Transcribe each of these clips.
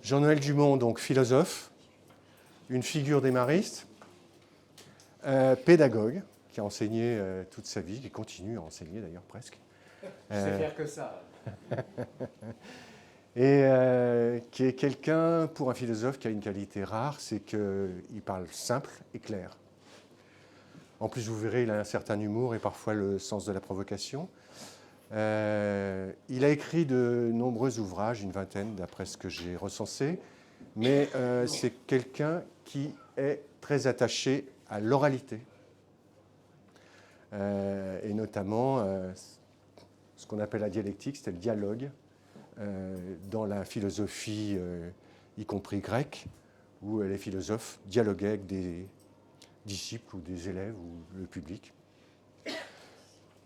Jean-Noël Dumont, donc philosophe, une figure des maristes, pédagogue, qui a enseigné toute sa vie, qui continue à enseigner d'ailleurs presque. Je sais faire que ça. Et qui est quelqu'un, pour un philosophe, qui a une qualité rare, c'est qu'il parle simple et clair. En plus, vous verrez, il a un certain humour et parfois le sens de la provocation. Il a écrit de nombreux ouvrages, une vingtaine d'après ce que j'ai recensé, mais c'est quelqu'un qui est très attaché à l'oralité, et notamment ce qu'on appelle la dialectique, c'est le dialogue dans la philosophie, y compris grecque, où les philosophes dialoguaient avec des disciples ou des élèves ou le public.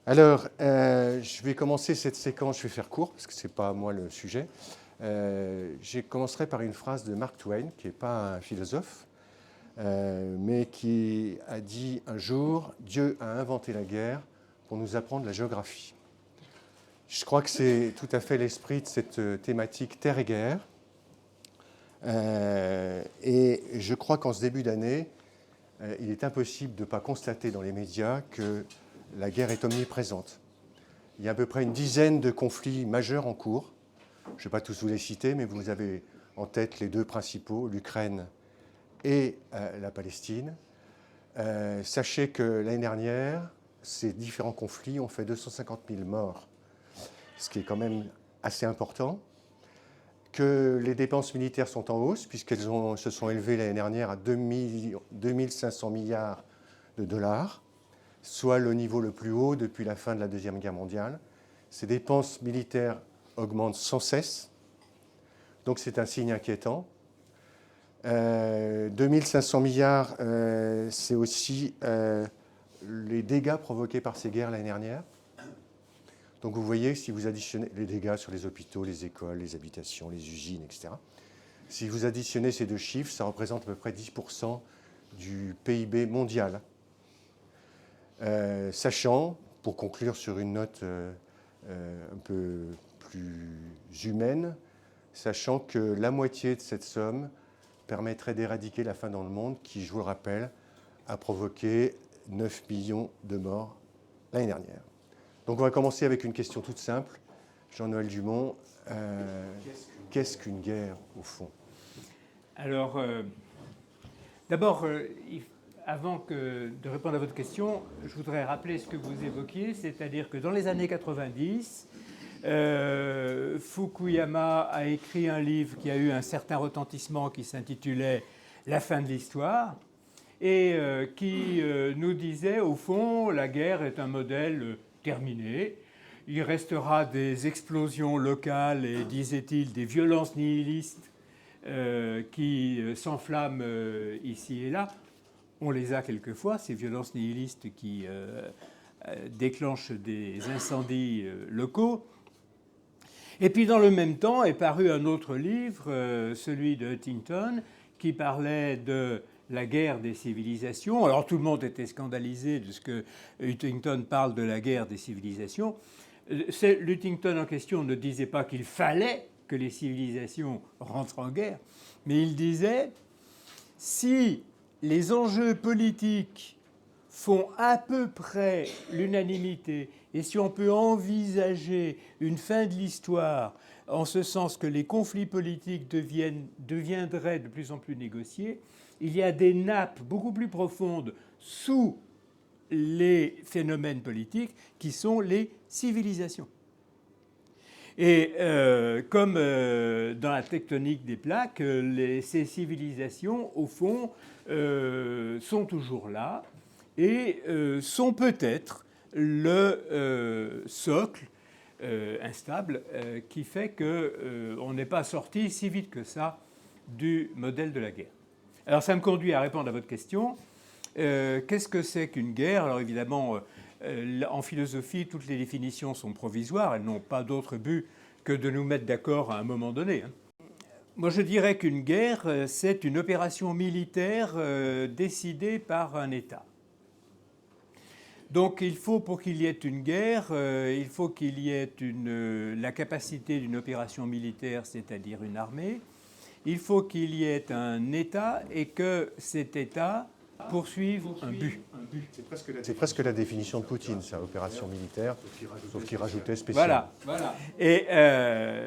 Alors, je vais commencer cette séquence, je vais faire court, parce que ce n'est pas moi le sujet. Je commencerai par une phrase de Mark Twain, qui n'est pas un philosophe, mais qui a dit un jour « Dieu a inventé la guerre pour nous apprendre la géographie ». Je crois que c'est tout à fait l'esprit de cette thématique terre et guerre. Et je crois qu'en ce début d'année, il est impossible de ne pas constater dans les médias que la guerre est omniprésente. Il y a à peu près une dizaine de conflits majeurs en cours. Je ne vais pas tous vous les citer, mais vous avez en tête les deux principaux, l'Ukraine et la Palestine. Sachez que l'année dernière, ces différents conflits ont fait 250 000 morts, ce qui est quand même assez important, que les dépenses militaires sont en hausse, puisqu'elles se sont élevées l'année dernière à 2 500 milliards de dollars, soit le niveau le plus haut depuis la fin de la Deuxième Guerre mondiale. Ces dépenses militaires augmentent sans cesse, donc c'est un signe inquiétant. 2 500 milliards, c'est aussi les dégâts provoqués par ces guerres l'année dernière. Donc vous voyez, si vous additionnez les dégâts sur les hôpitaux, les écoles, les habitations, les usines, etc., si vous additionnez ces deux chiffres, ça représente à peu près 10% du PIB mondial. Sachant, pour conclure sur une note un peu plus humaine, sachant que la moitié de cette somme permettrait d'éradiquer la faim dans le monde, qui, je vous le rappelle, a provoqué 9 millions de morts l'année dernière. Donc on va commencer avec une question toute simple. Jean-Noël Dumont, qu'est-ce qu'une guerre au fond? Alors, d'abord, avant de répondre à votre question, je voudrais rappeler ce que vous évoquiez, c'est-à-dire que dans les années 90, Fukuyama a écrit un livre qui a eu un certain retentissement qui s'intitulait « La fin de l'histoire » et qui nous disait, au fond, la guerre est un modèle terminé. Il restera des explosions locales et, disait-il, des violences nihilistes qui s'enflamment ici et là. On les a quelquefois, ces violences nihilistes qui déclenchent des incendies locaux. Et puis, dans le même temps, est paru un autre livre, celui de Huntington, qui parlait de la guerre des civilisations. Alors, tout le monde était scandalisé de ce que Huntington parle de la guerre des civilisations. Huntington en question ne disait pas qu'il fallait que les civilisations rentrent en guerre, mais il disait si les enjeux politiques font à peu près l'unanimité et si on peut envisager une fin de l'histoire en ce sens que les conflits politiques deviendraient de plus en plus négociés, il y a des nappes beaucoup plus profondes sous les phénomènes politiques qui sont les civilisations. Et comme dans la tectonique des plaques, ces civilisations, au fond, sont toujours là et sont peut-être le socle instable qui fait qu'on n'est pas sorti si vite que ça du modèle de la guerre. Alors ça me conduit à répondre à votre question. Qu'est-ce que c'est qu'une guerre? Alors évidemment, en philosophie, toutes les définitions sont provisoires. Elles n'ont pas d'autre but que de nous mettre d'accord à un moment donné. Moi, je dirais qu'une guerre, c'est une opération militaire décidée par un État. Donc, il faut, pour qu'il y ait une guerre, il faut qu'il y ait la capacité d'une opération militaire, c'est-à-dire une armée. il faut qu'il y ait un État et que cet État poursuive un but. C'est presque la définition de Poutine, ça, opération militaire, sauf qu'il rajoutait spécial. Voilà. Et,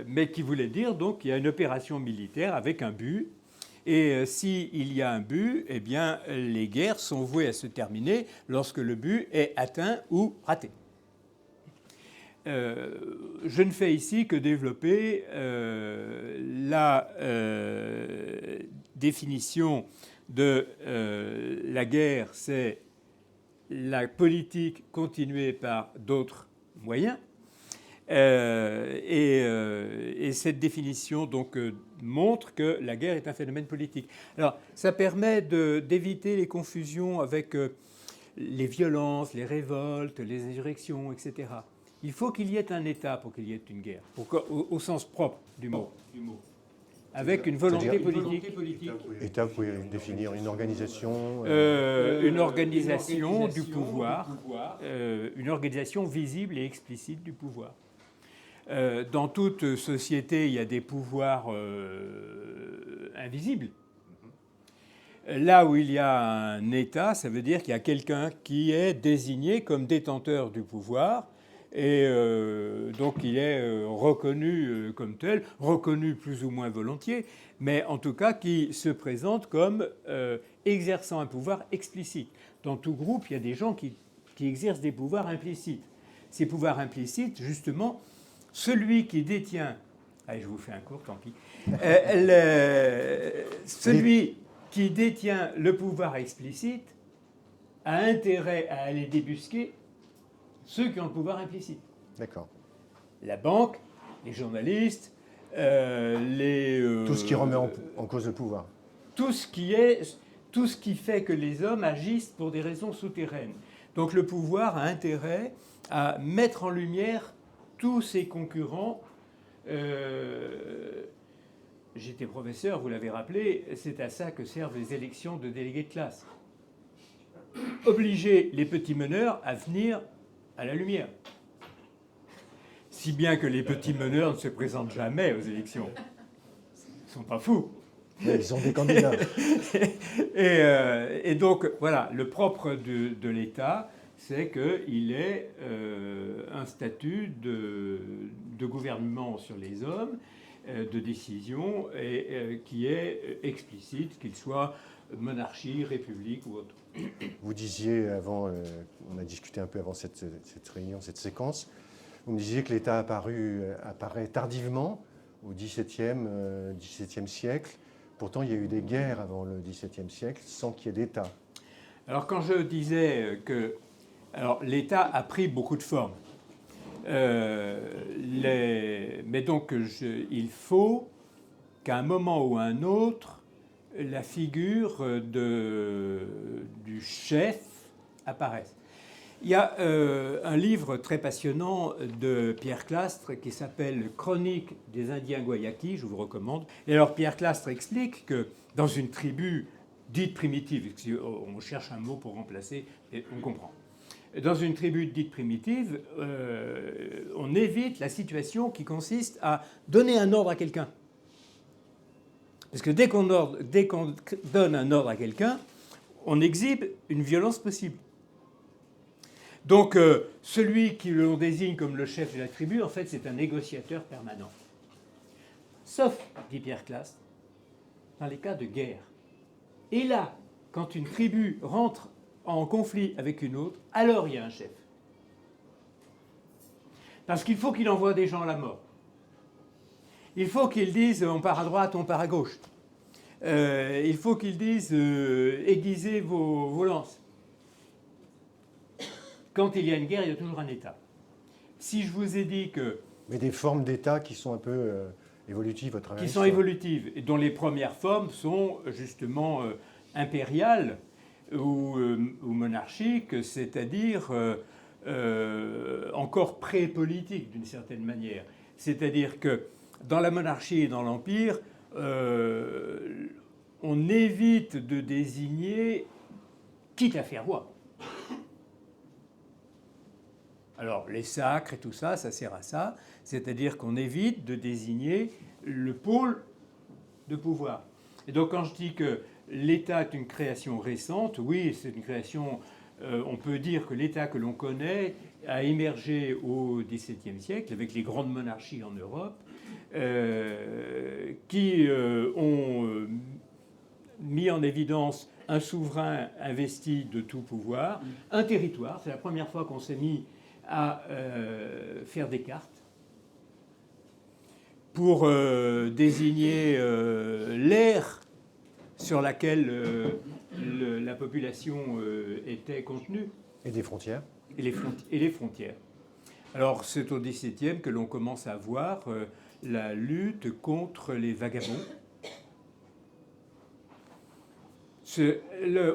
mais qui voulait dire donc qu'il y a une opération militaire avec un but. Et s'il y a un but, eh bien, les guerres sont vouées à se terminer lorsque le but est atteint ou raté. Je ne fais ici que développer la définition de la guerre, c'est la politique continuée par d'autres moyens. Et cette définition donc, montre que la guerre est un phénomène politique. Alors, ça permet d'éviter les confusions avec les violences, les révoltes, les insurrections, etc. Il faut qu'il y ait un État pour qu'il y ait une guerre, au sens propre du mot. Avec une volonté politique. État, vous pouvez définir une organisation une organisation du pouvoir, une organisation visible et explicite du pouvoir. Dans toute société, il y a des pouvoirs invisibles. Là où il y a un État, ça veut dire qu'il y a quelqu'un qui est désigné comme détenteur du pouvoir et donc il est reconnu comme tel, reconnu plus ou moins volontiers, mais en tout cas qui se présente comme exerçant un pouvoir explicite. Dans tout groupe, il y a des gens qui exercent des pouvoirs implicites. Ces pouvoirs implicites, justement, celui qui détient... Allez, je vous fais un cours, tant pis. Celui qui détient le pouvoir explicite a intérêt à aller débusquer ceux qui ont le pouvoir implicite. D'accord. La banque, les journalistes, tout ce qui remet en cause le pouvoir. Tout ce qui fait que les hommes agissent pour des raisons souterraines. Donc le pouvoir a intérêt à mettre en lumière tous ses concurrents. J'étais professeur, vous l'avez rappelé, c'est à ça que servent les élections de délégués de classe. Obliger les petits meneurs à venir à la lumière. Si bien que les petits meneurs ne se présentent jamais aux élections. Ils ne sont pas fous. Mais ils sont des candidats. et donc, voilà, le propre de l'État, c'est qu'il ait un statut de gouvernement sur les hommes, de décision, et qui est explicite, qu'il soit monarchie, république ou autre. Vous disiez avant, on a discuté un peu avant cette réunion, cette séquence, vous me disiez que l'État apparaît tardivement, au XVIIe siècle. Pourtant, il y a eu des guerres avant le XVIIe siècle sans qu'il y ait d'État. Alors, quand je disais que l'État a pris beaucoup de formes, mais donc il faut qu'à un moment ou à un autre, la figure du chef apparaisse. Il y a un livre très passionnant de Pierre Clastre qui s'appelle « Chronique des Indiens Guayakis », je vous recommande. Et alors Pierre Clastre explique que dans une tribu dite primitive, on cherche un mot pour remplacer, et on comprend. Dans une tribu dite primitive, on évite la situation qui consiste à donner un ordre à quelqu'un. Parce que dès qu'on donne un ordre à quelqu'un, on exhibe une violence possible. Donc, celui qui l'on désigne comme le chef de la tribu, en fait, c'est un négociateur permanent. Sauf, dit Pierre Clastre, dans les cas de guerre. Et là, quand une tribu rentre en conflit avec une autre, alors il y a un chef. Parce qu'il faut qu'il envoie des gens à la mort. Il faut qu'il dise on part à droite, on part à gauche. Il faut qu'il dise aiguisez vos lances. Quand il y a une guerre, il y a toujours un État. Si je vous ai dit que... Mais des formes d'État qui sont un peu évolutives à travers qui sont évolutives, et dont les premières formes sont justement impériales ou monarchiques, c'est-à-dire encore pré-politiques d'une certaine manière. C'est-à-dire que dans la monarchie et dans l'Empire, on évite de désigner quitte à faire roi. Alors, les sacres et tout ça, ça sert à ça. C'est-à-dire qu'on évite de désigner le pôle de pouvoir. Et donc quand je dis que l'État est une création récente, oui, c'est une création, on peut dire que l'État que l'on connaît a émergé au XVIIe siècle avec les grandes monarchies en Europe, qui ont mis en évidence un souverain investi de tout pouvoir, un territoire. C'est la première fois qu'on s'est mis à faire des cartes pour désigner l'aire sur laquelle la population était contenue. Et des frontières. Et les frontières. Alors c'est au XVIIe que l'on commence à voir la lutte contre les vagabonds.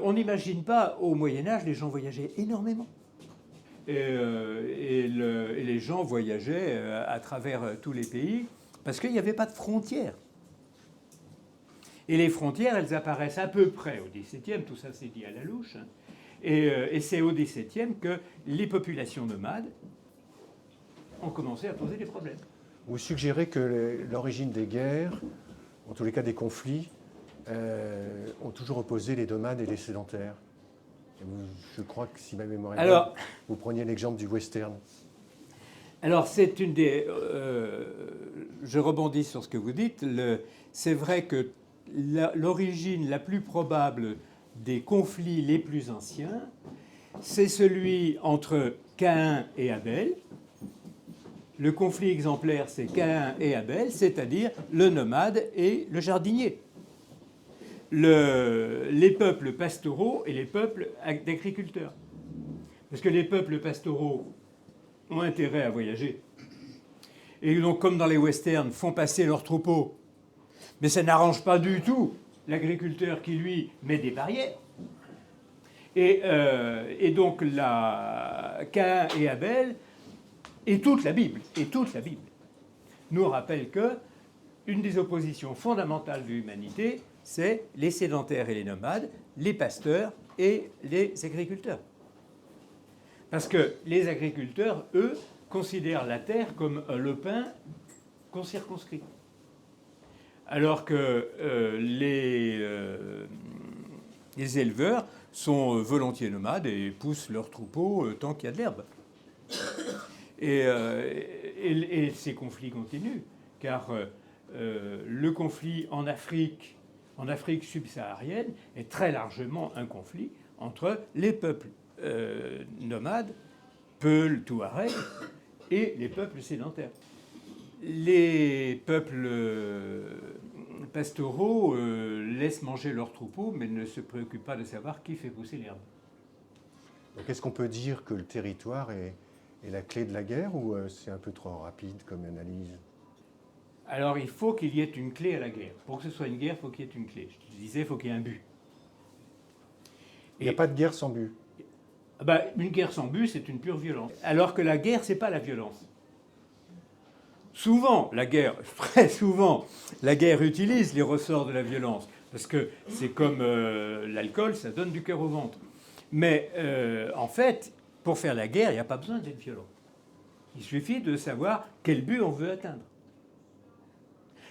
On n'imagine pas, au Moyen-Âge, les gens voyageaient énormément. Et les gens voyageaient à travers tous les pays parce qu'il n'y avait pas de frontières. Et les frontières, elles apparaissent à peu près au XVIIe, tout ça c'est dit à la louche, hein. Et c'est au XVIIe que les populations nomades ont commencé à poser des problèmes. Vous suggérez que l'origine des guerres, en tous les cas des conflits, ont toujours opposé les nomades et les sédentaires. Et je crois que si ma mémoire est bonne, vous preniez l'exemple du western. Alors c'est une des... je rebondis sur ce que vous dites. C'est vrai que l'origine la plus probable des conflits les plus anciens, c'est celui entre Caïn et Abel. Le conflit exemplaire, c'est Caïn et Abel, c'est-à-dire le nomade et le jardinier. Les peuples pastoraux et les peuples d'agriculteurs. Parce que les peuples pastoraux ont intérêt à voyager. Et donc, comme dans les westerns, font passer leurs troupeaux. Mais ça n'arrange pas du tout l'agriculteur qui, lui, met des barrières. Et donc, Caïn et Abel, et toute la Bible, nous rappelle que une des oppositions fondamentales de l'humanité, c'est les sédentaires et les nomades, les pasteurs et les agriculteurs. Parce que les agriculteurs, eux, considèrent la terre comme un lopin qu'on circonscrit. Alors que les éleveurs sont volontiers nomades et poussent leurs troupeaux tant qu'il y a de l'herbe. Et ces conflits continuent, car le conflit en Afrique subsaharienne est très largement un conflit entre les peuples nomades, Peuls, Touaregs, et les peuples sédentaires. Les peuples pastoraux laissent manger leurs troupeaux, mais ne se préoccupent pas de savoir qui fait pousser l'herbe. Donc est-ce qu'on peut dire que le territoire est la clé de la guerre, ou c'est un peu trop rapide comme analyse? Alors il faut qu'il y ait une clé à la guerre. Pour que ce soit une guerre, il faut qu'il y ait une clé. Je disais, il faut qu'il y ait un but. Il n'y a pas de guerre sans but. Une guerre sans but, c'est une pure violence. Alors que la guerre, c'est pas la violence. Souvent, très souvent, la guerre utilise les ressorts de la violence. Parce que c'est comme l'alcool, ça donne du cœur au ventre. Mais en fait, pour faire la guerre, il n'y a pas besoin d'être violent. Il suffit de savoir quel but on veut atteindre.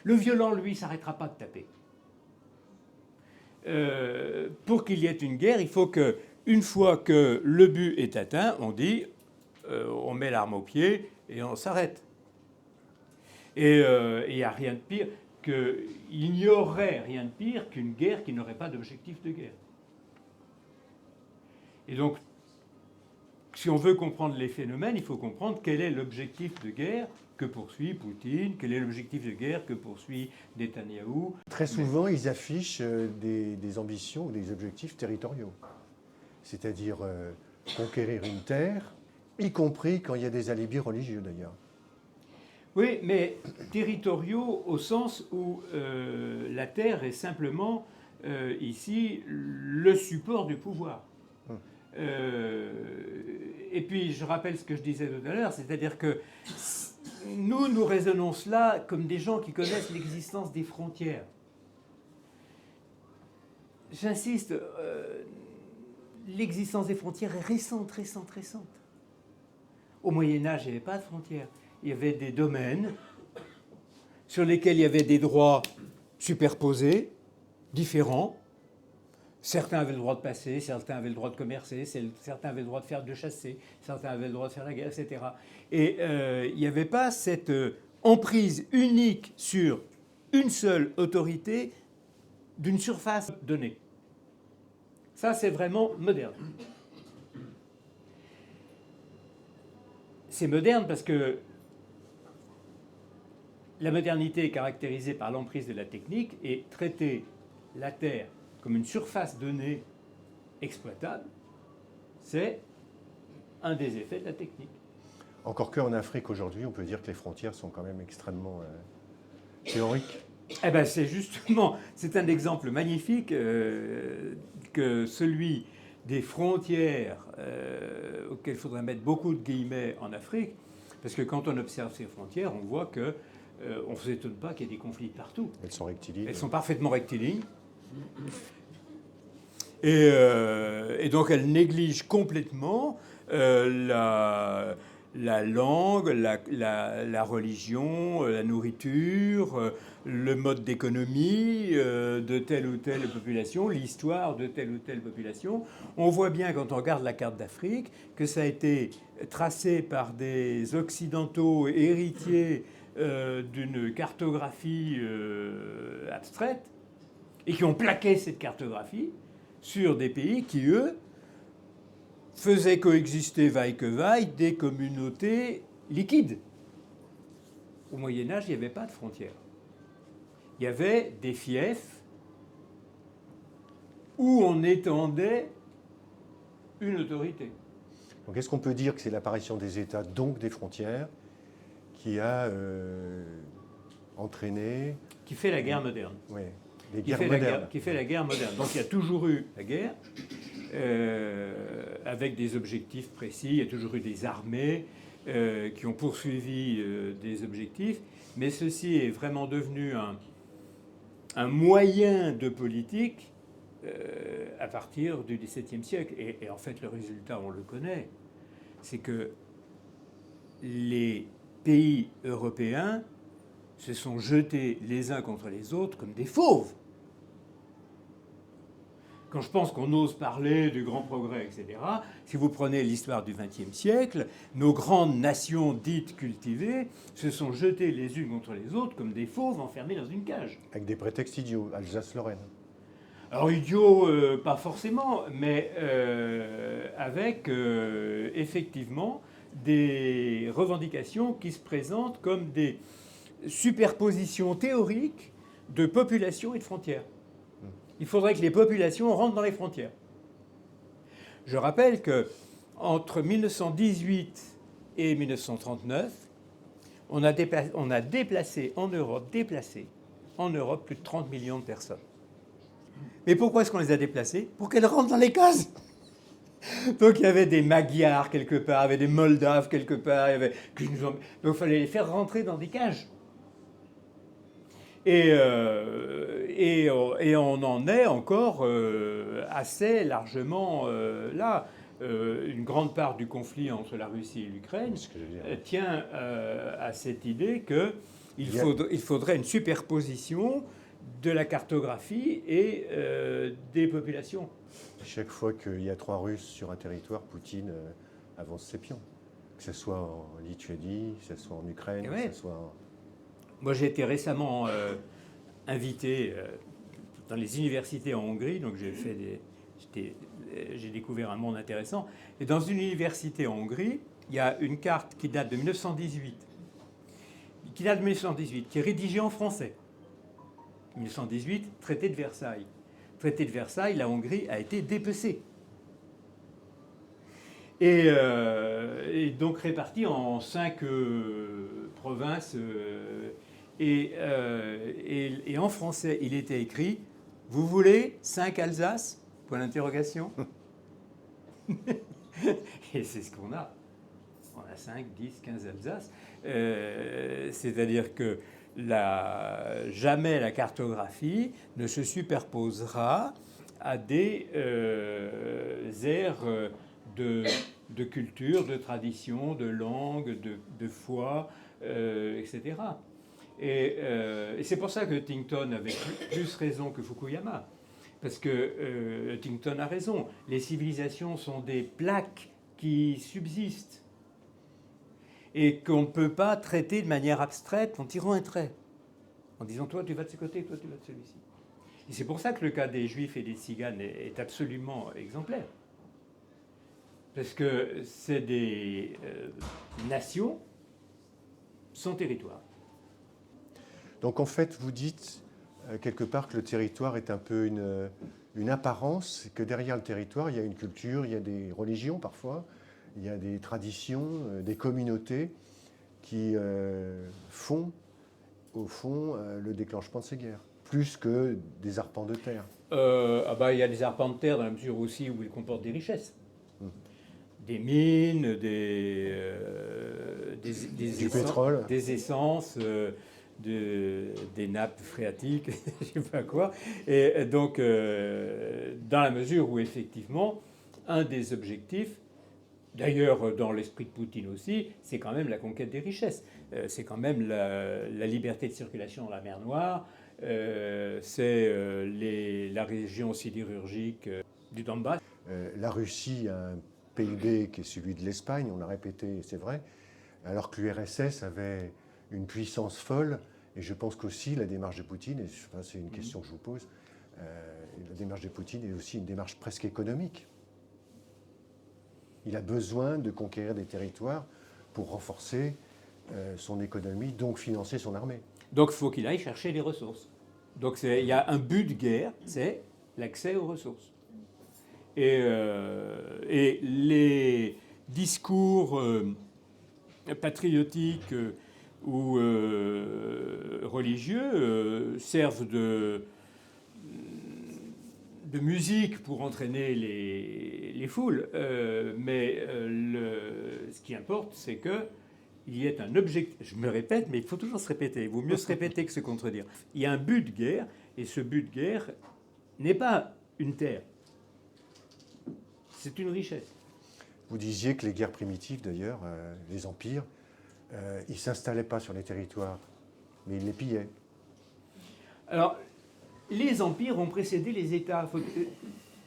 Le violent, lui, ne s'arrêtera pas de taper. Pour qu'il y ait une guerre, il faut qu'une fois que le but est atteint, on dit, on met l'arme au pied et on s'arrête. Et il n'y a rien de pire il n'y aurait rien de pire qu'une guerre qui n'aurait pas d'objectif de guerre. Et donc, si on veut comprendre les phénomènes, il faut comprendre quel est l'objectif de guerre que poursuit Poutine, quel est l'objectif de guerre que poursuit Netanyahou. Très souvent, ils affichent des ambitions ou des objectifs territoriaux, c'est-à-dire conquérir une terre, y compris quand il y a des alibis religieux d'ailleurs. Oui, mais territoriaux au sens où la terre est simplement ici le support du pouvoir. Et puis je rappelle ce que je disais tout à l'heure, c'est-à-dire que nous raisonnons cela comme des gens qui connaissent l'existence des frontières. J'insiste, l'existence des frontières est récente. Au Moyen-Âge, il n'y avait pas de frontières. Il y avait des domaines sur lesquels il y avait des droits superposés, différents. Certains avaient le droit de passer, certains avaient le droit de commercer, certains avaient le droit de chasser, certains avaient le droit de faire la guerre, etc. Et il n'y avait pas cette emprise unique sur une seule autorité d'une surface donnée. Ça, c'est vraiment moderne. C'est moderne parce que la modernité est caractérisée par l'emprise de la technique et traiter la Terre comme une surface donnée exploitable, c'est un des effets de la technique. Encore qu'en Afrique aujourd'hui, on peut dire que les frontières sont quand même extrêmement théoriques. Eh ben c'est justement, c'est un exemple magnifique que celui des frontières auxquelles il faudrait mettre beaucoup de guillemets en Afrique, parce que quand on observe ces frontières, on voit que on ne s'étonne pas qu'il y ait des conflits partout. Elles sont rectilignes. Elles sont parfaitement rectilignes. Et donc elles négligent complètement la langue, la religion, la nourriture, le mode d'économie de telle ou telle population, l'histoire de telle ou telle population. On voit bien quand on regarde la carte d'Afrique que ça a été tracé par des Occidentaux héritiers d'une cartographie abstraite et qui ont plaqué cette cartographie sur des pays qui, eux, faisaient coexister vaille que vaille des communautés liquides. Au Moyen-Âge, il n'y avait pas de frontières. Il y avait des fiefs où on étendait une autorité. Donc est-ce qu'on peut dire que c'est l'apparition des États, donc des frontières, qui a entraîné... Qui fait la guerre moderne. Oui, les guerres modernes. Qui fait la guerre moderne. Donc il y a toujours eu la guerre, avec des objectifs précis, il y a toujours eu des armées qui ont poursuivi des objectifs, mais ceci est vraiment devenu un moyen de politique à partir du XVIIe siècle. Et en fait, le résultat, on le connaît, c'est que les pays européens se sont jetés les uns contre les autres comme des fauves. Quand je pense qu'on ose parler du grand progrès, etc., si vous prenez l'histoire du XXe siècle, nos grandes nations dites cultivées se sont jetées les unes contre les autres comme des fauves enfermés dans une cage. Avec des prétextes idiots, Alsace-Lorraine. Alors idiots, pas forcément, mais avec effectivement des revendications qui se présentent comme des superpositions théoriques de populations et de frontières. Il faudrait que les populations rentrent dans les frontières. Je rappelle qu'entre 1918 et 1939, on a déplacé en Europe plus de 30 millions de personnes. Mais pourquoi est-ce qu'on les a déplacées? Pour qu'elles rentrent dans les cases. Donc il y avait des Magyars quelque part, il y avait des Moldaves quelque part, donc il fallait les faire rentrer dans des cages. Et on en est encore assez largement là. Une grande part du conflit entre la Russie et l'Ukraine tient à cette idée qu'il faudrait une superposition de la cartographie et des populations. Chaque fois qu'il y a 3 Russes sur un territoire, Poutine avance ses pions. Que ce soit en Lituanie, que ce soit en Ukraine, que ce soit en... Moi, j'ai été récemment invité dans les universités en Hongrie, donc j'ai découvert un monde intéressant. Et dans une université en Hongrie, il y a une carte qui date de 1918, qui est rédigée en français. 1918, traité de Versailles. Traité de Versailles, la Hongrie a été dépecée. Et donc répartie en 5 provinces. Et en français, il était écrit « Vous voulez 5 Alsace ?» Point d'interrogation. Et c'est ce qu'on a. On a 5, 10, 15 Alsace. C'est-à-dire que jamais la cartographie ne se superposera à des aires de culture, de tradition, de langue, de foi, etc. Et c'est pour ça que Huntington avait plus raison que Fukuyama. Parce que Huntington a raison. Les civilisations sont des plaques qui subsistent et qu'on ne peut pas traiter de manière abstraite en tirant un trait, en disant toi tu vas de ce côté, toi tu vas de celui-ci. Et c'est pour ça que le cas des Juifs et des Tziganes est absolument exemplaire. Parce que c'est des nations sans territoire. Donc en fait, vous dites quelque part que le territoire est un peu une apparence, que derrière le territoire, il y a une culture, il y a des religions parfois, il y a des traditions, des communautés qui font, au fond, le déclenchement de ces guerres, plus que des arpents de terre. Il y a des arpents de terre dans la mesure aussi où ils comportent des richesses. Des mines, des pétrole, des essences, des nappes phréatiques, je ne sais pas quoi. Et donc, dans la mesure où effectivement, un des objectifs, d'ailleurs dans l'esprit de Poutine aussi, c'est quand même la conquête des richesses. C'est quand même la liberté de circulation dans la mer Noire, c'est la région sidérurgique du Donbass. La Russie a un PIB qui est celui de l'Espagne, on l'a répété, c'est vrai, alors que l'URSS avait une puissance folle. Et je pense qu'aussi la démarche de Poutine, et c'est une question que je vous pose, la démarche de Poutine est aussi une démarche presque économique. Il a besoin de conquérir des territoires pour renforcer son économie, donc financer son armée. Donc il faut qu'il aille chercher les ressources. Donc il y a un but de guerre, c'est l'accès aux ressources. Et les discours patriotiques ou religieux servent de musique pour entraîner les foules. Mais ce qui importe, c'est qu'il y ait un objectif. Je me répète, mais il faut toujours se répéter. Il vaut mieux se répéter que se contredire. Il y a un but de guerre, et ce but de guerre n'est pas une terre. C'est une richesse. Vous disiez que les guerres primitives, d'ailleurs, les empires, ils ne s'installaient pas sur les territoires, mais ils les pillaient. Alors, les empires ont précédé les États.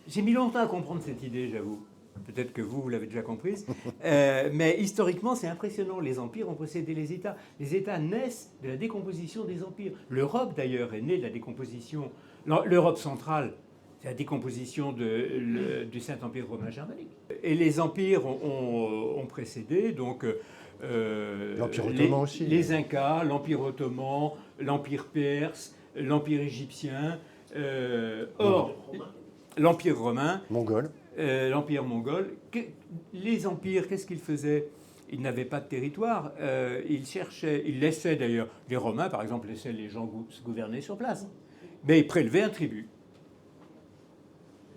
J'ai mis longtemps à comprendre cette idée, j'avoue. Peut-être que vous l'avez déjà comprise. Mais historiquement, c'est impressionnant. Les empires ont précédé les États. Les États naissent de la décomposition des empires. L'Europe, d'ailleurs, est née de la décomposition. L'Europe centrale, c'est la décomposition du Saint-Empire romain germanique. Et les empires ont précédé, donc l'Empire ottoman aussi. Les Incas, l'Empire ottoman, l'Empire perse, l'Empire égyptien. Or, l'Empire romain, mongol. L'Empire mongol. Les empires, qu'est-ce qu'ils faisaient? Ils n'avaient pas de territoire. Ils laissaient d'ailleurs, les Romains par exemple, laissaient les gens se gouverner sur place. Mais ils prélevaient un tribut.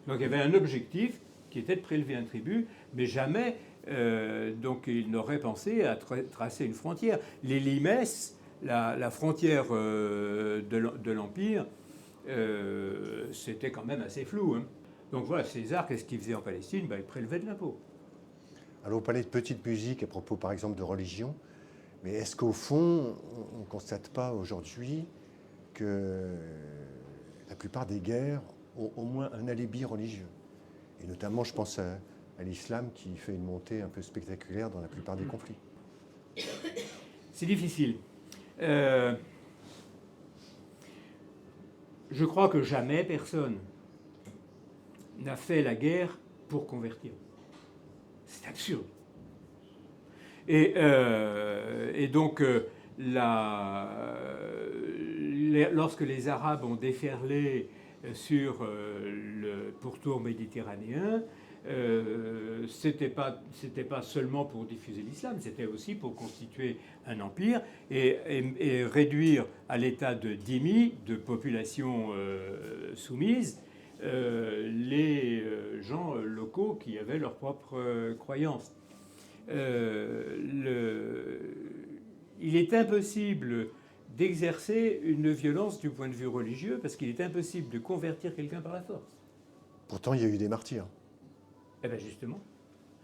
Donc il y avait un objectif qui était de prélever un tribut, mais jamais, donc ils n'auraient pensé à tracer une frontière. Les limes, la frontière de l'Empire, c'était quand même assez flou. Hein. Donc voilà, César, qu'est-ce qu'il faisait en Palestine? Il prélevait de l'impôt. Alors vous parlez de petite musique à propos par exemple de religion, mais est-ce qu'au fond, on ne constate pas aujourd'hui que la plupart des guerres ont au moins un alibi religieux? Et notamment, je pense à l'islam qui fait une montée un peu spectaculaire dans la plupart des conflits. C'est difficile. Je crois que jamais personne n'a fait la guerre pour convertir. C'est absurde. Et donc, lorsque les Arabes ont déferlé sur le pourtour méditerranéen, c'était pas seulement pour diffuser l'islam, c'était aussi pour constituer un empire et réduire à l'état de dhimmi, de population soumise, les gens locaux qui avaient leurs propres croyances. Il est impossible d'exercer une violence du point de vue religieux parce qu'il est impossible de convertir quelqu'un par la force. Pourtant, il y a eu des martyrs. Eh bien justement,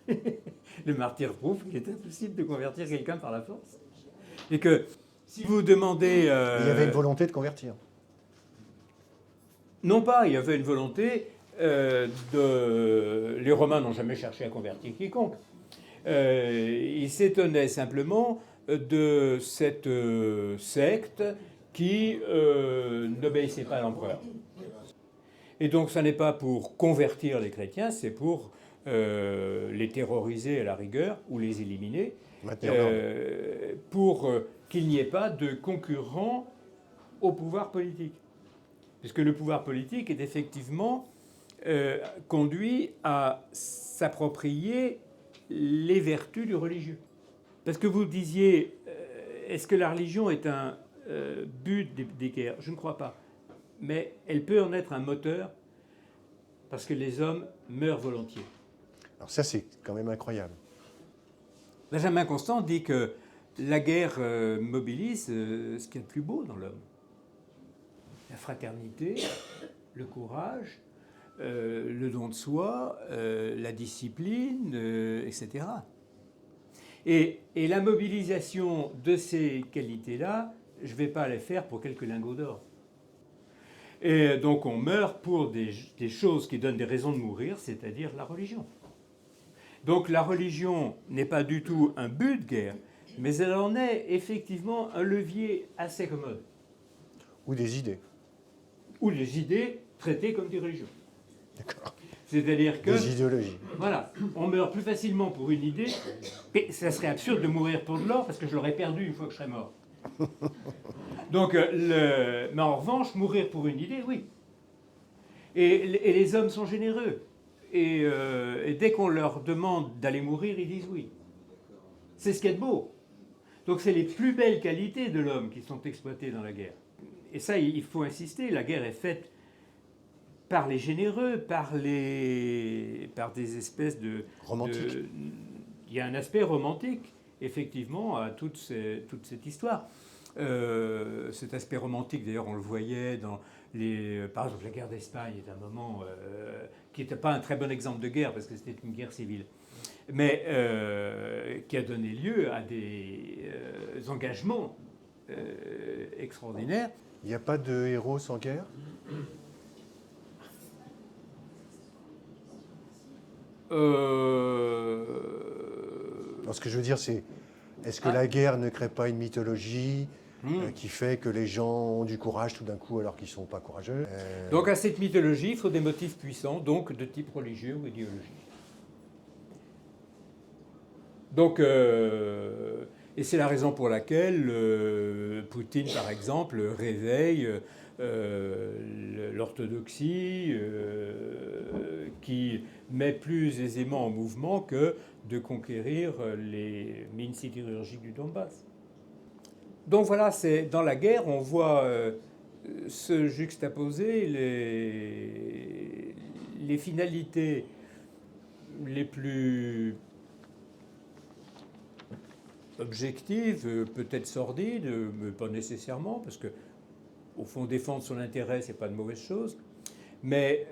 le martyr prouve qu'il est impossible de convertir quelqu'un par la force. Et que Si vous demandez... Il y avait une volonté de convertir. Non pas, il y avait une volonté Les Romains n'ont jamais cherché à convertir quiconque. Ils s'étonnaient simplement de cette secte qui n'obéissait pas à l'empereur. Et donc, ça n'est pas pour convertir les chrétiens, c'est pour les terroriser à la rigueur ou les éliminer, pour qu'il n'y ait pas de concurrent au pouvoir politique. Puisque le pouvoir politique est effectivement conduit à s'approprier les vertus du religieux. Parce que vous disiez, est-ce que la religion est un but des guerres? Je ne crois pas. Mais elle peut en être un moteur, parce que les hommes meurent volontiers. Alors ça, c'est quand même incroyable. Benjamin Constant dit que la guerre mobilise ce qu'il y a de plus beau dans l'homme. La fraternité, le courage, le don de soi, la discipline, etc. Et la mobilisation de ces qualités-là, je ne vais pas les faire pour quelques lingots d'or. Et donc on meurt pour des choses qui donnent des raisons de mourir, c'est-à-dire la religion. Donc la religion n'est pas du tout un but de guerre, mais elle en est effectivement un levier assez commode. Ou des idées. Ou les idées traitées comme des religions. D'accord. C'est-à-dire que... Des idéologies. Voilà, on meurt plus facilement pour une idée, et ça serait absurde de mourir pour de l'or, parce que je l'aurais perdu une fois que je serais mort. Donc, mais en revanche, mourir pour une idée, oui. Et les hommes sont généreux. Et dès qu'on leur demande d'aller mourir, ils disent oui. C'est ce qu'il y a de beau. Donc c'est les plus belles qualités de l'homme qui sont exploitées dans la guerre. Et ça, il faut insister, la guerre est faite par les généreux, par des espèces de... Romantique. Il y a un aspect romantique, effectivement, à toute cette histoire. Cet aspect romantique, d'ailleurs, on le voyait dans par exemple, la guerre d'Espagne est un moment qui n'était pas un très bon exemple de guerre, parce que c'était une guerre civile, mais qui a donné lieu à des engagements extraordinaires. Il n'y a pas de héros sans guerre? Alors, ce que je veux dire, c'est, est-ce que la guerre ne crée pas une mythologie qui fait que les gens ont du courage tout d'un coup alors qu'ils ne sont pas courageux? Donc à cette mythologie, il faut des motifs puissants, donc de type religieux ou idéologique. Donc, et c'est la raison pour laquelle Poutine, par exemple, réveille l'orthodoxie, qui met plus aisément en mouvement que de conquérir les mines sidérurgiques du Donbass. Donc voilà, c'est dans la guerre, on voit se juxtaposer les finalités les plus objectives, peut-être sordides, mais pas nécessairement, parce que au fond, défendre son intérêt, c'est pas de mauvaise chose. Mais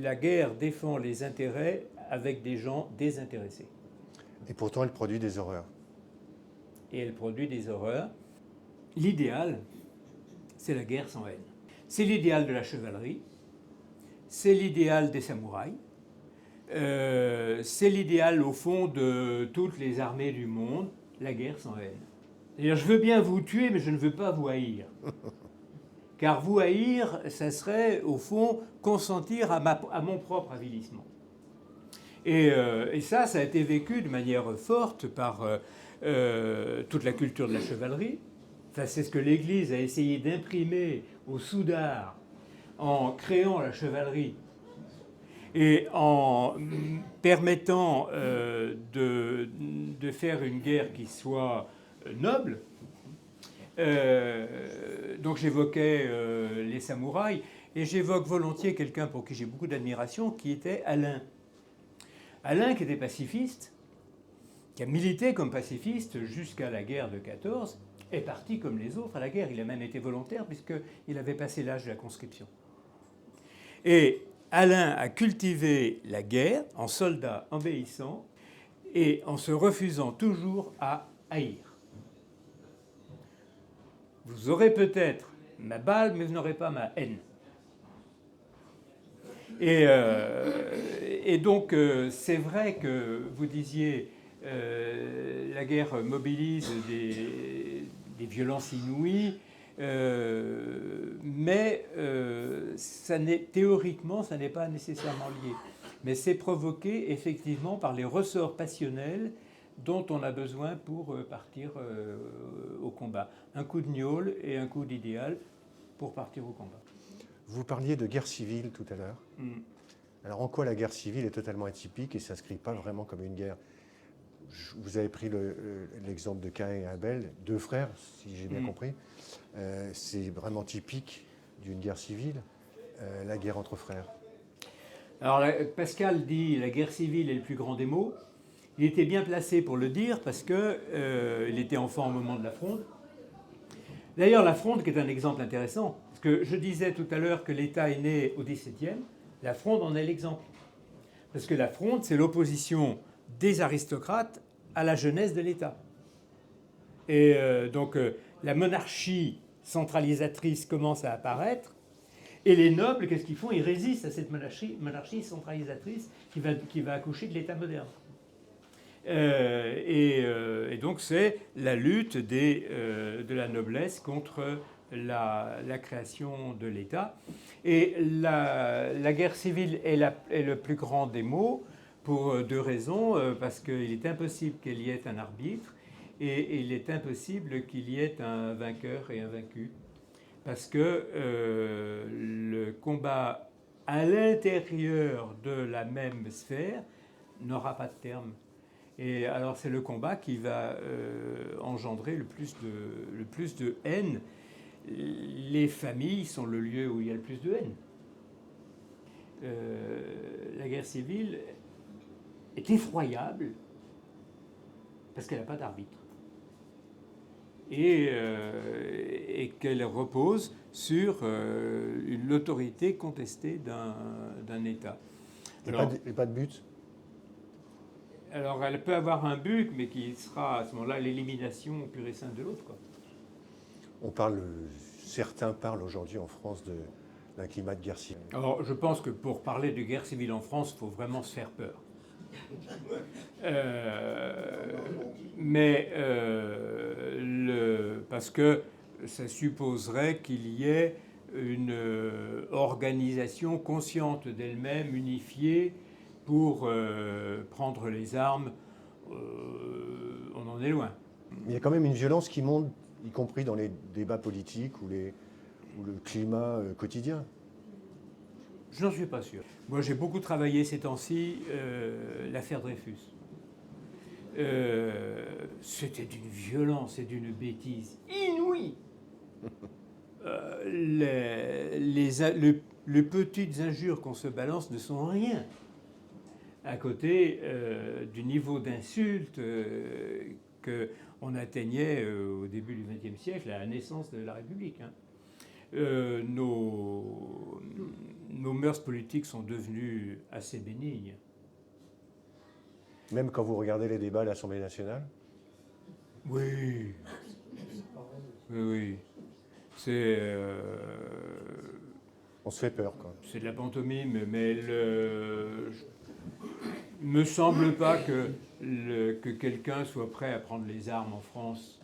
la guerre défend les intérêts avec des gens désintéressés. Et pourtant, elle produit des horreurs. Et elle produit des horreurs. L'idéal, c'est la guerre sans haine. C'est l'idéal de la chevalerie, c'est l'idéal des samouraïs, c'est l'idéal, au fond, de toutes les armées du monde, la guerre sans haine. C'est-à-dire, je veux bien vous tuer, mais je ne veux pas vous haïr. Car vous haïr, ça serait, au fond, consentir à mon propre avilissement. Et ça a été vécu de manière forte par toute la culture de la chevalerie. Enfin, c'est ce que l'Église a essayé d'imprimer au Soudard en créant la chevalerie et en permettant de faire une guerre qui soit noble. Donc j'évoquais les samouraïs, et j'évoque volontiers quelqu'un pour qui j'ai beaucoup d'admiration, qui était Alain. Alain, qui était pacifiste, qui a milité comme pacifiste jusqu'à la guerre de 14, est parti comme les autres à la guerre. Il a même été volontaire puisqu'il avait passé l'âge de la conscription. Et Alain a cultivé la guerre en soldat obéissant et en se refusant toujours à haïr. Vous aurez peut-être ma balle, mais vous n'aurez pas ma haine. Et donc, c'est vrai que vous disiez, la guerre mobilise des violences inouïes, mais théoriquement, ça n'est pas nécessairement lié. Mais c'est provoqué effectivement par les ressorts passionnels dont on a besoin pour partir au combat. Un coup de gnôle et un coup d'idéal pour partir au combat. Vous parliez de guerre civile tout à l'heure. Alors en quoi la guerre civile est totalement atypique et ne s'inscrit pas vraiment comme une guerre? Vous avez pris l'exemple de Caïn et Abel, deux frères, si j'ai bien compris. C'est vraiment typique d'une guerre civile, la guerre entre frères. Alors Pascal dit la guerre civile est le plus grand des maux. Il était bien placé pour le dire parce qu'il était enfant au moment de la Fronde. D'ailleurs, la Fronde, qui est un exemple intéressant, parce que je disais tout à l'heure que l'État est né au XVIIe, la Fronde en est l'exemple. Parce que la Fronde, c'est l'opposition des aristocrates à la jeunesse de l'État. Et donc, la monarchie centralisatrice commence à apparaître, et les nobles, qu'est-ce qu'ils font? Ils résistent à cette monarchie centralisatrice qui va accoucher de l'État moderne. Et donc c'est la lutte de la noblesse contre la création de l'État. Et la guerre civile est le plus grand des maux pour deux raisons. Parce qu'il est impossible qu'il y ait un arbitre et il est impossible qu'il y ait un vainqueur et un vaincu. Parce que le combat à l'intérieur de la même sphère n'aura pas de terme. Et alors c'est le combat qui va engendrer le plus de haine. Les familles sont le lieu où il y a le plus de haine. La guerre civile est effroyable parce qu'elle n'a pas d'arbitre. Et qu'elle repose sur l'autorité contestée d'un État. Et pas de but? Alors, elle peut avoir un but, mais qui sera à ce moment-là l'élimination pure et simple de l'autre, quoi. Certains parlent aujourd'hui en France d'un climat de guerre civile. Alors, je pense que pour parler de guerre civile en France, il faut vraiment se faire peur. Parce que ça supposerait qu'il y ait une organisation consciente d'elle-même, unifiée, pour prendre les armes. On en est loin. Mais il y a quand même une violence qui monte, y compris dans les débats politiques ou le climat quotidien. Je n'en suis pas sûr. Moi, j'ai beaucoup travaillé ces temps-ci l'affaire Dreyfus. C'était d'une violence et d'une bêtise inouïe. Les petites injures qu'on se balance ne sont rien à côté du niveau d'insulte qu'on atteignait au début du XXe siècle, à la naissance de la République. Nos mœurs politiques sont devenues assez bénignes. Même quand vous regardez les débats à l'Assemblée nationale? Oui. On se fait peur, quoi. C'est de la pantomime, mais me semble pas que quelqu'un soit prêt à prendre les armes en France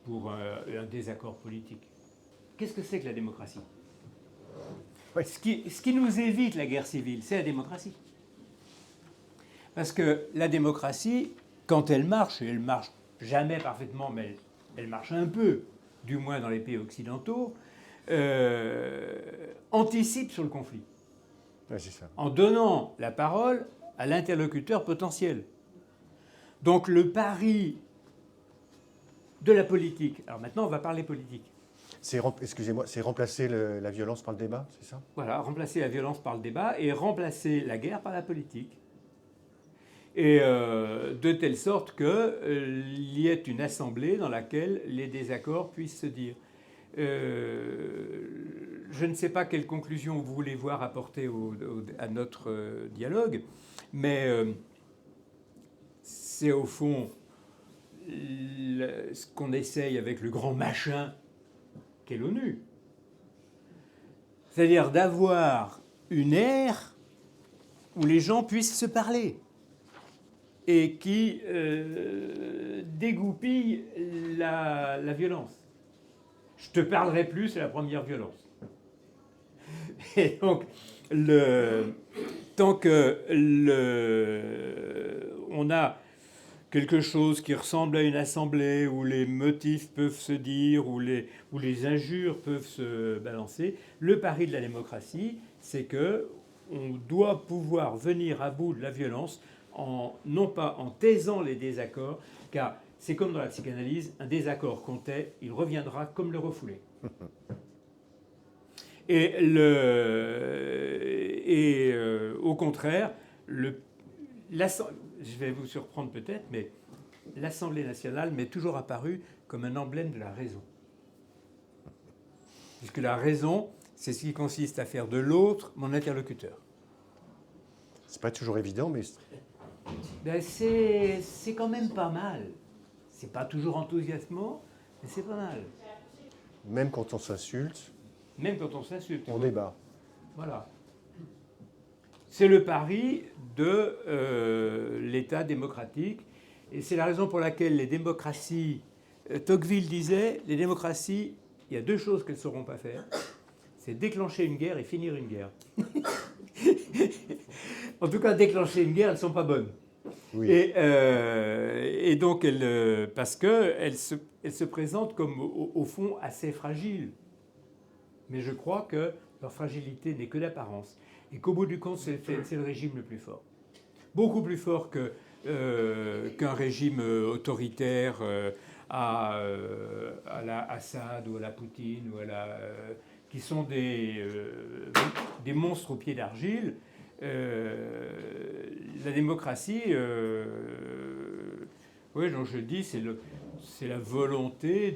pour un désaccord politique. Qu'est-ce que c'est que la démocratie? Oui. Ce qui nous évite la guerre civile, c'est la démocratie. Parce que la démocratie, quand elle marche, et elle marche jamais parfaitement, mais elle marche un peu, du moins dans les pays occidentaux, anticipe sur le conflit. Ouais, c'est ça. En donnant la parole à l'interlocuteur potentiel. Donc le pari de la politique. Alors maintenant, on va parler politique. Excusez-moi, c'est remplacer la violence par le débat, c'est ça? Voilà, remplacer la violence par le débat et remplacer la guerre par la politique. Et de telle sorte qu'il y ait une assemblée dans laquelle les désaccords puissent se dire. Je ne sais pas quelle conclusion vous voulez voir apporter à notre dialogue, mais c'est au fond ce qu'on essaye avec le grand machin qu'est l'ONU. C'est-à-dire d'avoir une ère où les gens puissent se parler et qui dégoupille la violence. Je te parlerai plus, c'est la première violence. Et donc, tant que on a quelque chose qui ressemble à une assemblée où les motifs peuvent se dire, où les injures peuvent se balancer, le pari de la démocratie, c'est que on doit pouvoir venir à bout de la violence, non pas en taisant les désaccords, car c'est comme dans la psychanalyse, un désaccord qu'on tait, il reviendra comme le refoulé. Et au contraire, je vais vous surprendre peut-être, mais l'Assemblée nationale m'est toujours apparue comme un emblème de la raison. Puisque la raison, c'est ce qui consiste à faire de l'autre mon interlocuteur. C'est pas toujours évident, mais... Ben c'est quand même pas mal. C'est pas toujours enthousiasmant, mais c'est pas mal. Même quand on s'insulte, Même quand on s'insulte. on débat. Voilà. C'est le pari de l'État démocratique. Et c'est la raison pour laquelle les démocraties... Tocqueville disait, les démocraties, il y a deux choses qu'elles ne sauront pas faire. C'est déclencher une guerre et finir une guerre. En tout cas, déclencher une guerre, elles ne sont pas bonnes. Oui. Et donc, parce qu'elles se présentent comme, au fond, assez fragiles. Mais je crois que leur fragilité n'est que d'apparence. Et qu'au bout du compte, c'est le régime le plus fort. Beaucoup plus fort qu'un régime autoritaire à la Assad ou à la Poutine, ou qui sont des monstres aux pieds d'argile. La démocratie, oui, donc je dis, c'est la volonté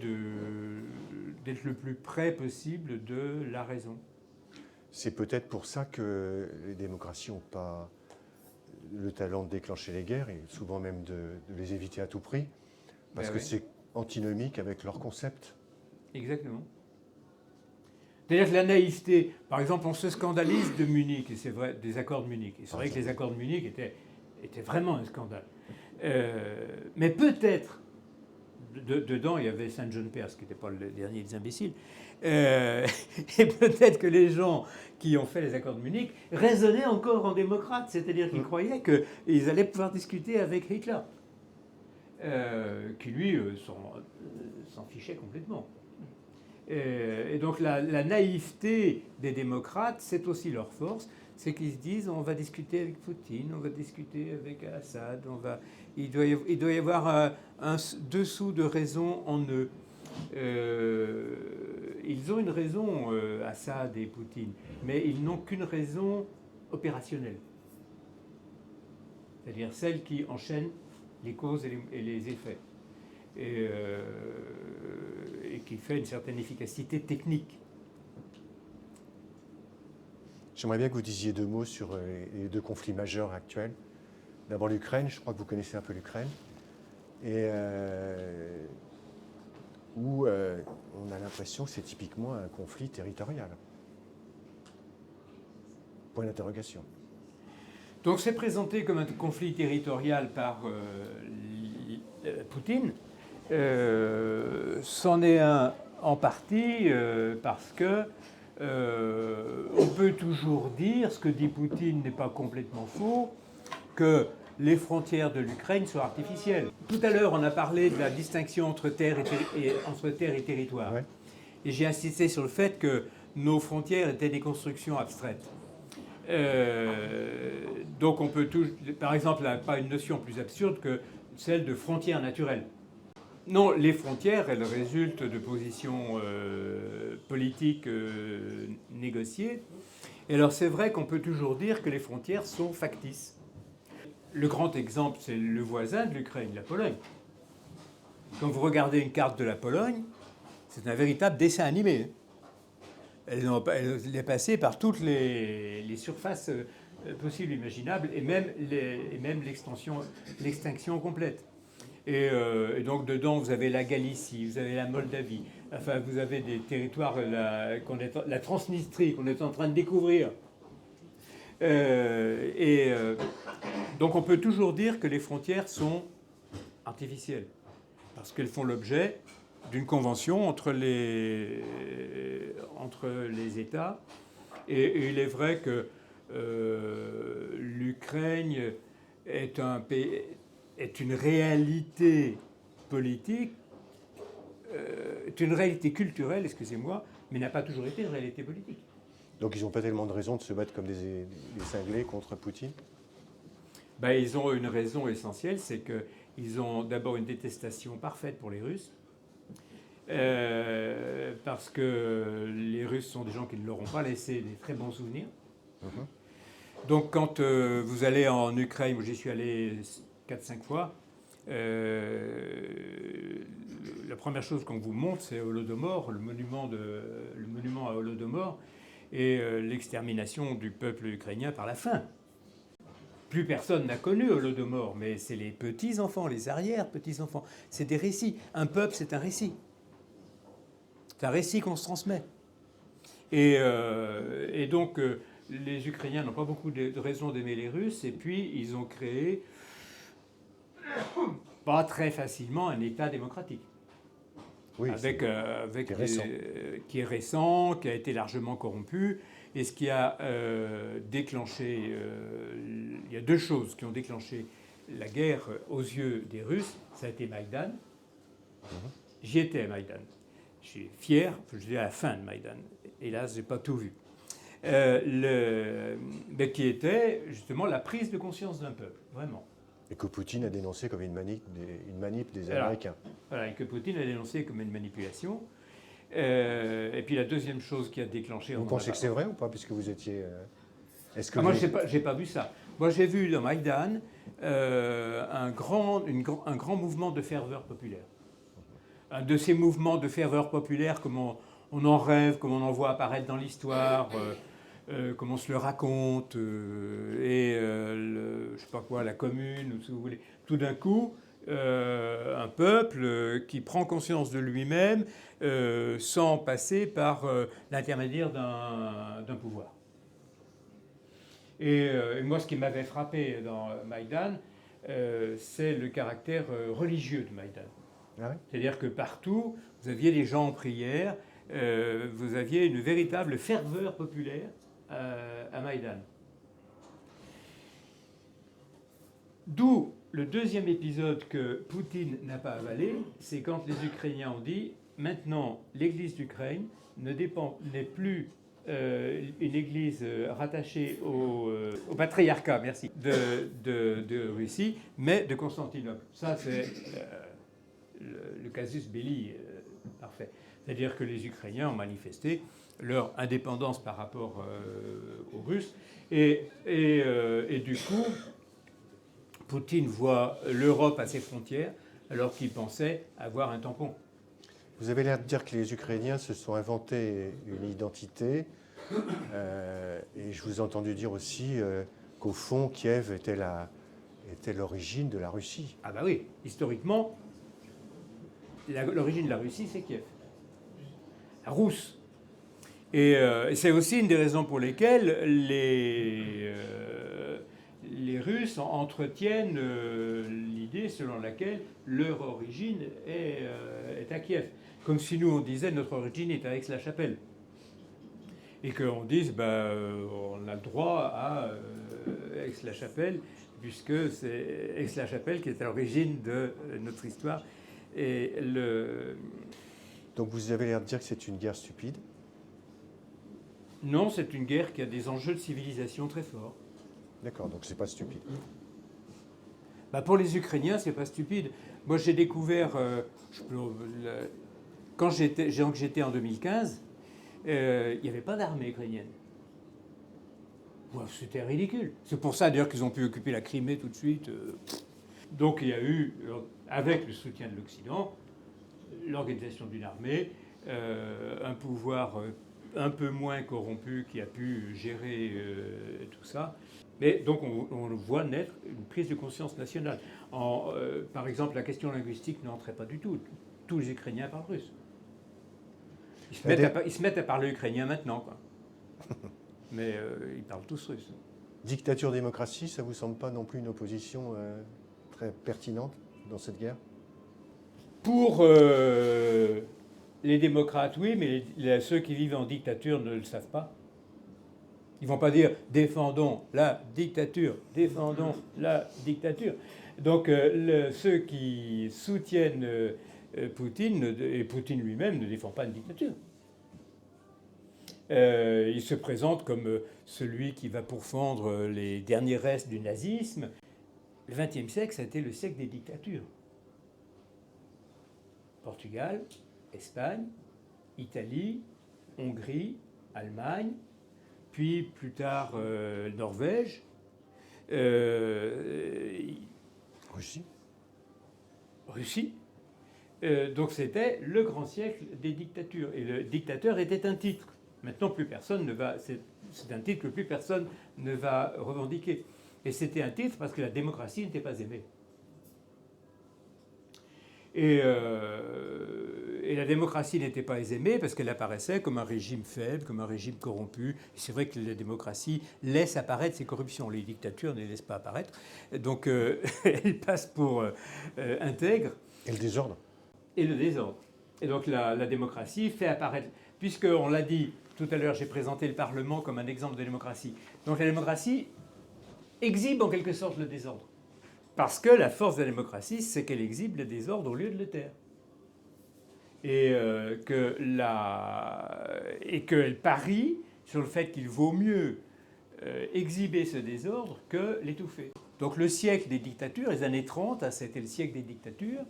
d'être le plus près possible de la raison. C'est peut-être pour ça que les démocraties n'ont pas le talent de déclencher les guerres, et souvent même de les éviter à tout prix, parce que c'est antinomique avec leur concept. Exactement. C'est-à-dire que la naïveté, par exemple, on se scandalise de Munich, et c'est vrai, des accords de Munich. Et c'est vrai que les accords de Munich étaient vraiment un scandale. Mais peut-être, dedans, il y avait Saint John Perse, qui n'était pas le dernier des imbéciles, et peut-être que les gens qui ont fait les accords de Munich raisonnaient encore en démocrate, c'est-à-dire qu'ils croyaient qu'ils allaient pouvoir discuter avec Hitler, qui lui s'en fichait complètement. Et donc la naïveté des démocrates, c'est aussi leur force, c'est qu'ils se disent on va discuter avec Poutine, on va discuter avec Assad, il doit y avoir un dessous de raison en eux. Ils ont une raison, Assad et Poutine, mais ils n'ont qu'une raison opérationnelle, c'est-à-dire celle qui enchaîne les causes et les effets. Et qui fait une certaine efficacité technique. J'aimerais bien que vous disiez deux mots sur les deux conflits majeurs actuels. D'abord l'Ukraine, je crois que vous connaissez un peu l'Ukraine, et où on a l'impression que c'est typiquement un conflit territorial. Point d'interrogation. Donc c'est présenté comme un conflit territorial par Poutine. C'en est un en partie parce que on peut toujours dire, ce que dit Poutine n'est pas complètement faux, que les frontières de l'Ukraine sont artificielles. Tout à l'heure, on a parlé de la distinction entre terre et territoire. Ouais. Et j'ai insisté sur le fait que nos frontières étaient des constructions abstraites. Donc on peut par exemple, pas une notion plus absurde que celle de frontières naturelles. Non, les frontières, elles résultent de positions politiques négociées. Et alors c'est vrai qu'on peut toujours dire que les frontières sont factices. Le grand exemple, c'est le voisin de l'Ukraine, la Pologne. Quand vous regardez une carte de la Pologne, c'est un véritable dessin animé. Elle est passée par toutes les surfaces possibles, imaginables, et même l'extinction complète. Et donc dedans, vous avez la Galicie, vous avez la Moldavie, Enfin, vous avez des territoires, la Transnistrie, qu'on est en train de découvrir. Donc on peut toujours dire que les frontières sont artificielles, parce qu'elles font l'objet d'une convention entre les États. Et il est vrai que l'Ukraine est une réalité politique, est une réalité culturelle, excusez-moi, mais n'a pas toujours été une réalité politique. Donc ils n'ont pas tellement de raison de se battre comme des cinglés contre Poutine? Ben, ils ont une raison essentielle, c'est qu'ils ont d'abord une détestation parfaite pour les Russes, parce que les Russes sont des gens qui ne leur ont pas laissé des très bons souvenirs. Donc quand vous allez en Ukraine, où j'y suis allé 4-5 fois, la première chose qu'on vous montre, c'est Holodomor, le monument à Holodomor, et l'extermination du peuple ukrainien par la faim. Plus personne n'a connu Holodomor, mais c'est les petits-enfants, les arrière-petits-enfants. C'est des récits. Un peuple, c'est un récit. C'est un récit qu'on se transmet. Et donc, les Ukrainiens n'ont pas beaucoup de raisons d'aimer les Russes, et puis ils ont créé, pas très facilement, un État démocratique. Oui, qui est récent, qui a été largement corrompu. Et ce qui a déclenché, il y a deux choses qui ont déclenché la guerre aux yeux des Russes. Ça a été Maïdan. J'y étais à Maïdan. Je suis fier, je dis à la fin de Maïdan. Hélas, je n'ai pas tout vu. Mais qui était justement la prise de conscience d'un peuple, vraiment. Et que Poutine a dénoncé comme une manip des Américains. Voilà, et que Poutine a dénoncé comme une manipulation. Et puis la deuxième chose qui a déclenché... Vous pensez que c'est vrai ou pas, puisque vous étiez... Moi, je n'ai pas vu ça. Moi, j'ai vu dans Maïdan un grand mouvement de ferveur populaire. Un de ces mouvements de ferveur populaire, comme on en rêve, comme on en voit apparaître dans l'histoire, comme on se le raconte, je sais pas quoi, la commune, ou si vous voulez. Tout d'un coup, un peuple qui prend conscience de lui-même sans passer par l'intermédiaire d'un pouvoir. Et moi, ce qui m'avait frappé dans Maïdan, c'est le caractère religieux de Maïdan. Ah oui. C'est-à-dire que partout, vous aviez des gens en prière, vous aviez une véritable ferveur populaire à Maïdan. D'où le deuxième épisode que Poutine n'a pas avalé, c'est quand les Ukrainiens ont dit « Maintenant, l'Église d'Ukraine n'est plus une église rattachée au patriarcat, merci, de Russie, mais de Constantinople. » Ça, c'est le casus belli parfait. C'est-à-dire que les Ukrainiens ont manifesté leur indépendance par rapport aux Russes. Et du coup, Poutine voit l'Europe à ses frontières alors qu'il pensait avoir un tampon. Vous avez l'air de dire que les Ukrainiens se sont inventés une identité. Et je vous ai entendu dire aussi qu'au fond, Kiev était l'origine de la Russie. Ah bah oui, historiquement, l'origine de la Russie, c'est Kiev. La Rousse. Et c'est aussi une des raisons pour lesquelles les Russes entretiennent l'idée selon laquelle leur origine est à Kiev. Comme si nous, on disait notre origine est à Aix-la-Chapelle. Et qu'on dise, on a le droit à Aix-la-Chapelle, puisque c'est Aix-la-Chapelle qui est à l'origine de notre histoire. Donc vous avez l'air de dire que c'est une guerre stupide? Non, c'est une guerre qui a des enjeux de civilisation très forts. D'accord, donc c'est pas stupide. Pour les Ukrainiens, c'est pas stupide. Moi, j'ai découvert, quand j'étais en 2015, il n'y avait pas d'armée ukrainienne. C'était ridicule. C'est pour ça d'ailleurs qu'ils ont pu occuper la Crimée tout de suite. Donc il y a eu, avec le soutien de l'Occident, l'organisation d'une armée, un pouvoir un peu moins corrompu qui a pu gérer tout ça. Mais donc on voit naître une prise de conscience nationale. Par exemple, la question linguistique n'entrait pas du tout. Tous les Ukrainiens parlent russe. Ils se mettent à parler ukrainien maintenant, quoi. Mais ils parlent tous russe. Dictature-démocratie, ça ne vous semble pas non plus une opposition très pertinente dans cette guerre? Pour les démocrates, oui, mais ceux qui vivent en dictature ne le savent pas. Ils ne vont pas dire « défendons la dictature, défendons la dictature ». Donc ceux qui soutiennent Poutine, et Poutine lui-même ne défend pas une dictature. Il se présente comme celui qui va pourfendre les derniers restes du nazisme. Le XXe siècle, ça a été le siècle des dictatures. Portugal, Espagne, Italie, Hongrie, Allemagne, puis plus tard Norvège. Russie. Russie. Donc c'était le grand siècle des dictatures. Et le dictateur était un titre. Maintenant, plus personne ne va. C'est un titre que plus personne ne va revendiquer. Et c'était un titre parce que la démocratie n'était pas aimée. Et la démocratie n'était pas aimée parce qu'elle apparaissait comme un régime faible, comme un régime corrompu. Et c'est vrai que la démocratie laisse apparaître ces corruptions. Les dictatures ne les laissent pas apparaître. Donc elles passent pour intègres. Et le désordre. Et le désordre. Et donc la démocratie fait apparaître, puisqu'on l'a dit tout à l'heure, j'ai présenté le Parlement comme un exemple de démocratie. Donc la démocratie exhibe en quelque sorte le désordre. Parce que la force de la démocratie, c'est qu'elle exhibe le désordre au lieu de le taire. Et qu'elle parie sur le fait qu'il vaut mieux exhiber ce désordre que l'étouffer. Donc le siècle des dictatures, les années 30, c'était le siècle des dictatures,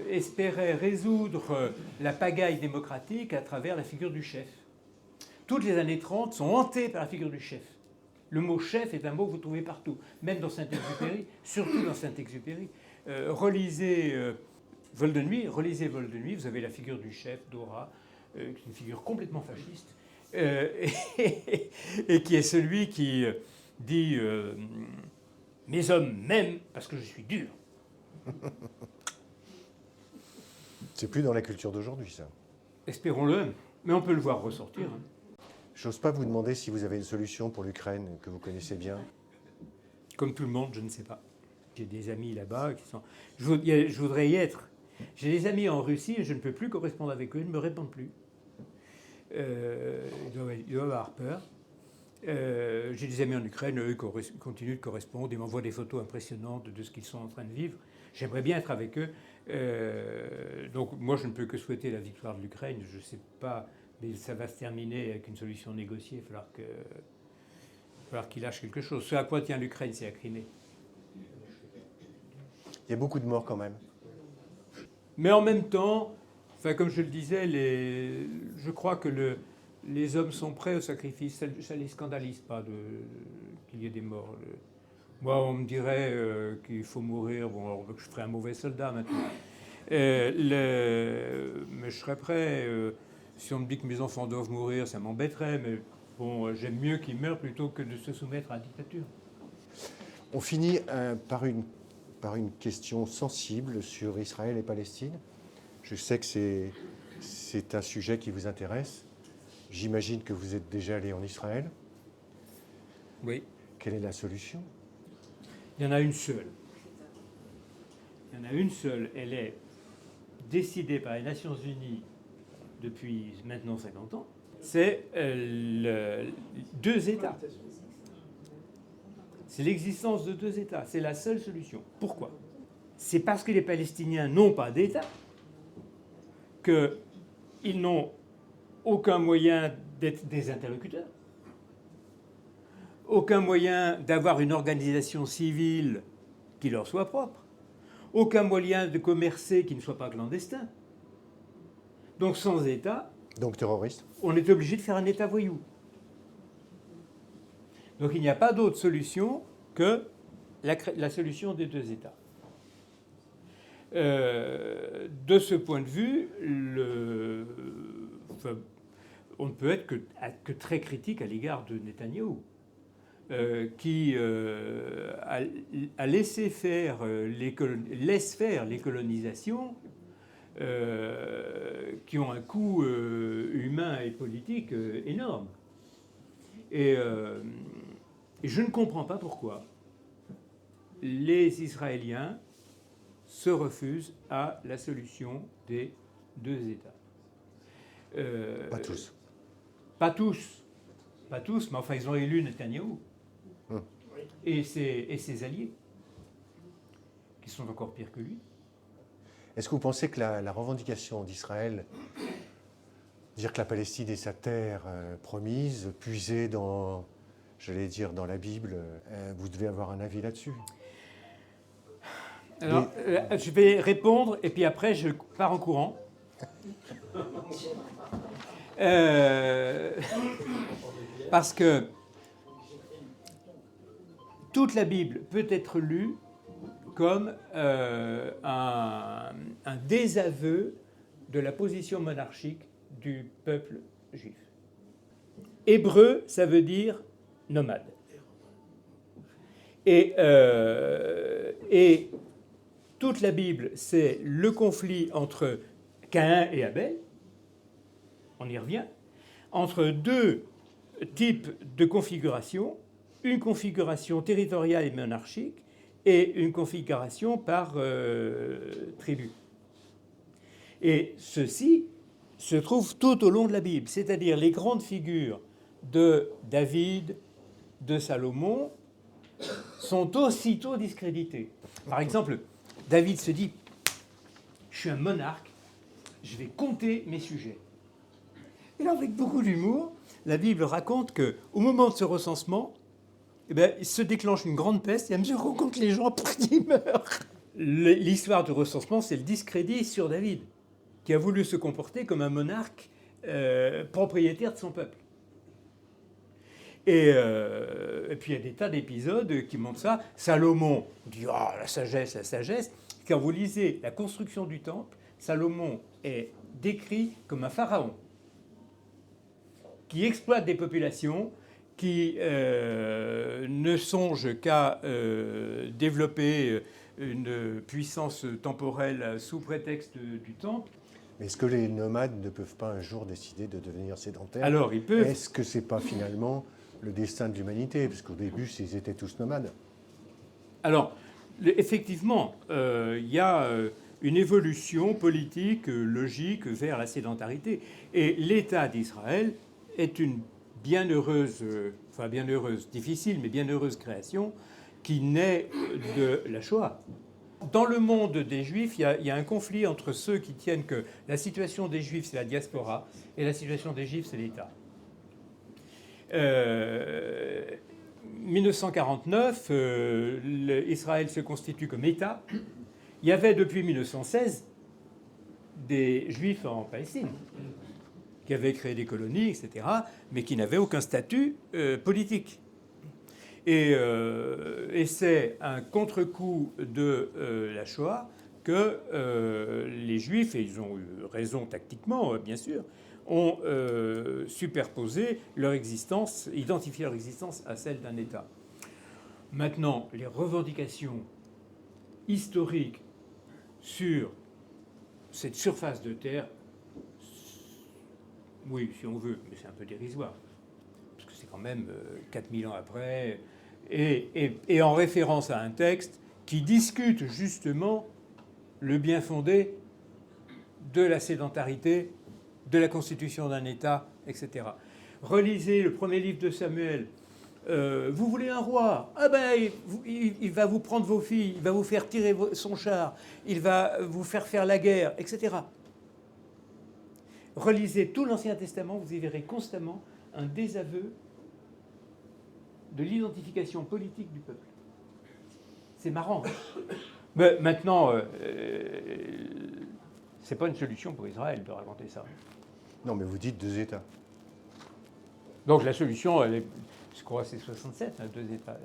espérait résoudre la pagaille démocratique à travers la figure du chef. Toutes les années 30 sont hantées par la figure du chef. Le mot chef est un mot que vous trouvez partout, même dans Saint-Exupéry, surtout dans Saint-Exupéry. Relisez Vol de nuit, vous avez la figure du chef, Dora, qui est une figure complètement fasciste, et qui est celui qui dit mes hommes m'aiment parce que je suis dur. C'est plus dans la culture d'aujourd'hui, ça. Espérons-le, mais on peut le voir ressortir. Hein. J'ose pas vous demander si vous avez une solution pour l'Ukraine que vous connaissez bien. Comme tout le monde, je ne sais pas. J'ai des amis là-bas qui sont... Je voudrais y être. J'ai des amis en Russie et je ne peux plus correspondre avec eux, ils ne me répondent plus. Ils doivent avoir peur. J'ai des amis en Ukraine, eux, qui continuent de correspondre. Ils m'envoient des photos impressionnantes de ce qu'ils sont en train de vivre. J'aimerais bien être avec eux. Donc moi, je ne peux que souhaiter la victoire de l'Ukraine. Je ne sais pas, mais ça va se terminer avec une solution négociée. Il va falloir qu'ils lâchent quelque chose. Ce à quoi tient l'Ukraine, c'est la Crimée. Il y a beaucoup de morts quand même. Mais en même temps, enfin, comme je le disais, je crois que les hommes sont prêts au sacrifice. Ça ne les scandalise pas qu'il y ait des morts. Moi, on me dirait qu'il faut mourir. Bon, alors, je ferais un mauvais soldat maintenant. Mais je serais prêt. Si on me dit que mes enfants doivent mourir, ça m'embêterait. Mais bon, j'aime mieux qu'ils meurent plutôt que de se soumettre à la dictature. On finit par une question sensible sur Israël et Palestine. Je sais que c'est un sujet qui vous intéresse. J'imagine que vous êtes déjà allé en Israël. Oui. Quelle est la solution? Il y en a une seule. Il y en a une seule. Elle est décidée par les Nations Unies depuis maintenant 50 ans. C'est deux États. C'est l'existence de deux États. C'est la seule solution. Pourquoi? C'est parce que les Palestiniens n'ont pas d'État qu'ils n'ont aucun moyen d'être des interlocuteurs, aucun moyen d'avoir une organisation civile qui leur soit propre, aucun moyen de commercer qui ne soit pas clandestin. Donc sans État, donc terroriste, on est obligé de faire un État voyou. Donc il n'y a pas d'autre solution que la solution des deux États. De ce point de vue, on ne peut être que très critique à l'égard de Netanyahou, qui laisse faire les colonisations qui ont un coût humain et politique énorme. Et je ne comprends pas pourquoi les Israéliens se refusent à la solution des deux États. Pas tous. Pas tous. Pas tous, mais enfin, ils ont élu Netanyahou. Et ses alliés, qui sont encore pires que lui. Est-ce que vous pensez que la revendication d'Israël, dire que la Palestine est sa terre promise, puisée dans, j'allais dire, dans la Bible, vous devez avoir un avis là-dessus? Alors, je vais répondre, et puis après, je pars en courant. Parce que toute la Bible peut être lue comme un désaveu de la position monarchique du peuple juif. Hébreu, ça veut dire nomade. Et toute la Bible, c'est le conflit entre Caïn et Abel, on y revient, entre deux types de configuration, une configuration territoriale et monarchique et une configuration par tribu. Et ceci se trouve tout au long de la Bible, c'est-à-dire les grandes figures de David, de Salomon, sont aussitôt discréditées. Par exemple, David se dit « Je suis un monarque, je vais compter mes sujets ». Et là, avec beaucoup d'humour, la Bible raconte qu'au moment de ce recensement, il se déclenche une grande peste, et à mesure qu'on compte les gens, ils meurent. L'histoire du recensement, c'est le discrédit sur David, qui a voulu se comporter comme un monarque propriétaire de son peuple. Et puis il y a des tas d'épisodes qui montrent ça. Salomon dit « Ah, la sagesse, la sagesse ». Quand vous lisez la construction du temple, Salomon est décrit comme un pharaon qui exploite des populations, qui ne songe qu'à développer une puissance temporelle sous prétexte du temple. Mais est-ce que les nomades ne peuvent pas un jour décider de devenir sédentaires? Alors, ils peuvent. Est-ce que c'est pas finalement le destin de l'humanité? Parce qu'au début, ils étaient tous nomades. Alors, effectivement, il y a une évolution politique, logique, vers la sédentarité. Et l'État d'Israël est une bienheureuse, difficile, mais bienheureuse création qui naît de la Shoah. Dans le monde des Juifs, il y a un conflit entre ceux qui tiennent que la situation des Juifs, c'est la diaspora, et la situation des Juifs, c'est l'État. 1949, Israël se constitue comme État. Il y avait depuis 1916 des Juifs en Palestine qui avaient créé des colonies, etc., mais qui n'avaient aucun statut politique. Et c'est un contre-coup de la Shoah que les Juifs, et ils ont eu raison tactiquement, bien sûr, ont superposé leur existence, identifié leur existence à celle d'un État. Maintenant, les revendications historiques sur cette surface de terre, oui, si on veut, mais c'est un peu dérisoire, parce que c'est quand même 4000 ans après, et en référence à un texte qui discute justement le bien fondé de la sédentarité, de la constitution d'un État, etc. Relisez le premier livre de Samuel. Vous voulez un roi? Ah ben, il va vous prendre vos filles, il va vous faire tirer son char, il va vous faire la guerre, etc. Relisez tout l'Ancien Testament, vous y verrez constamment un désaveu de l'identification politique du peuple. C'est marrant. Mais maintenant, c'est pas une solution pour Israël de raconter ça. Non, mais vous dites deux États. Donc la solution, elle est, je crois que c'est 67, hein, deux États.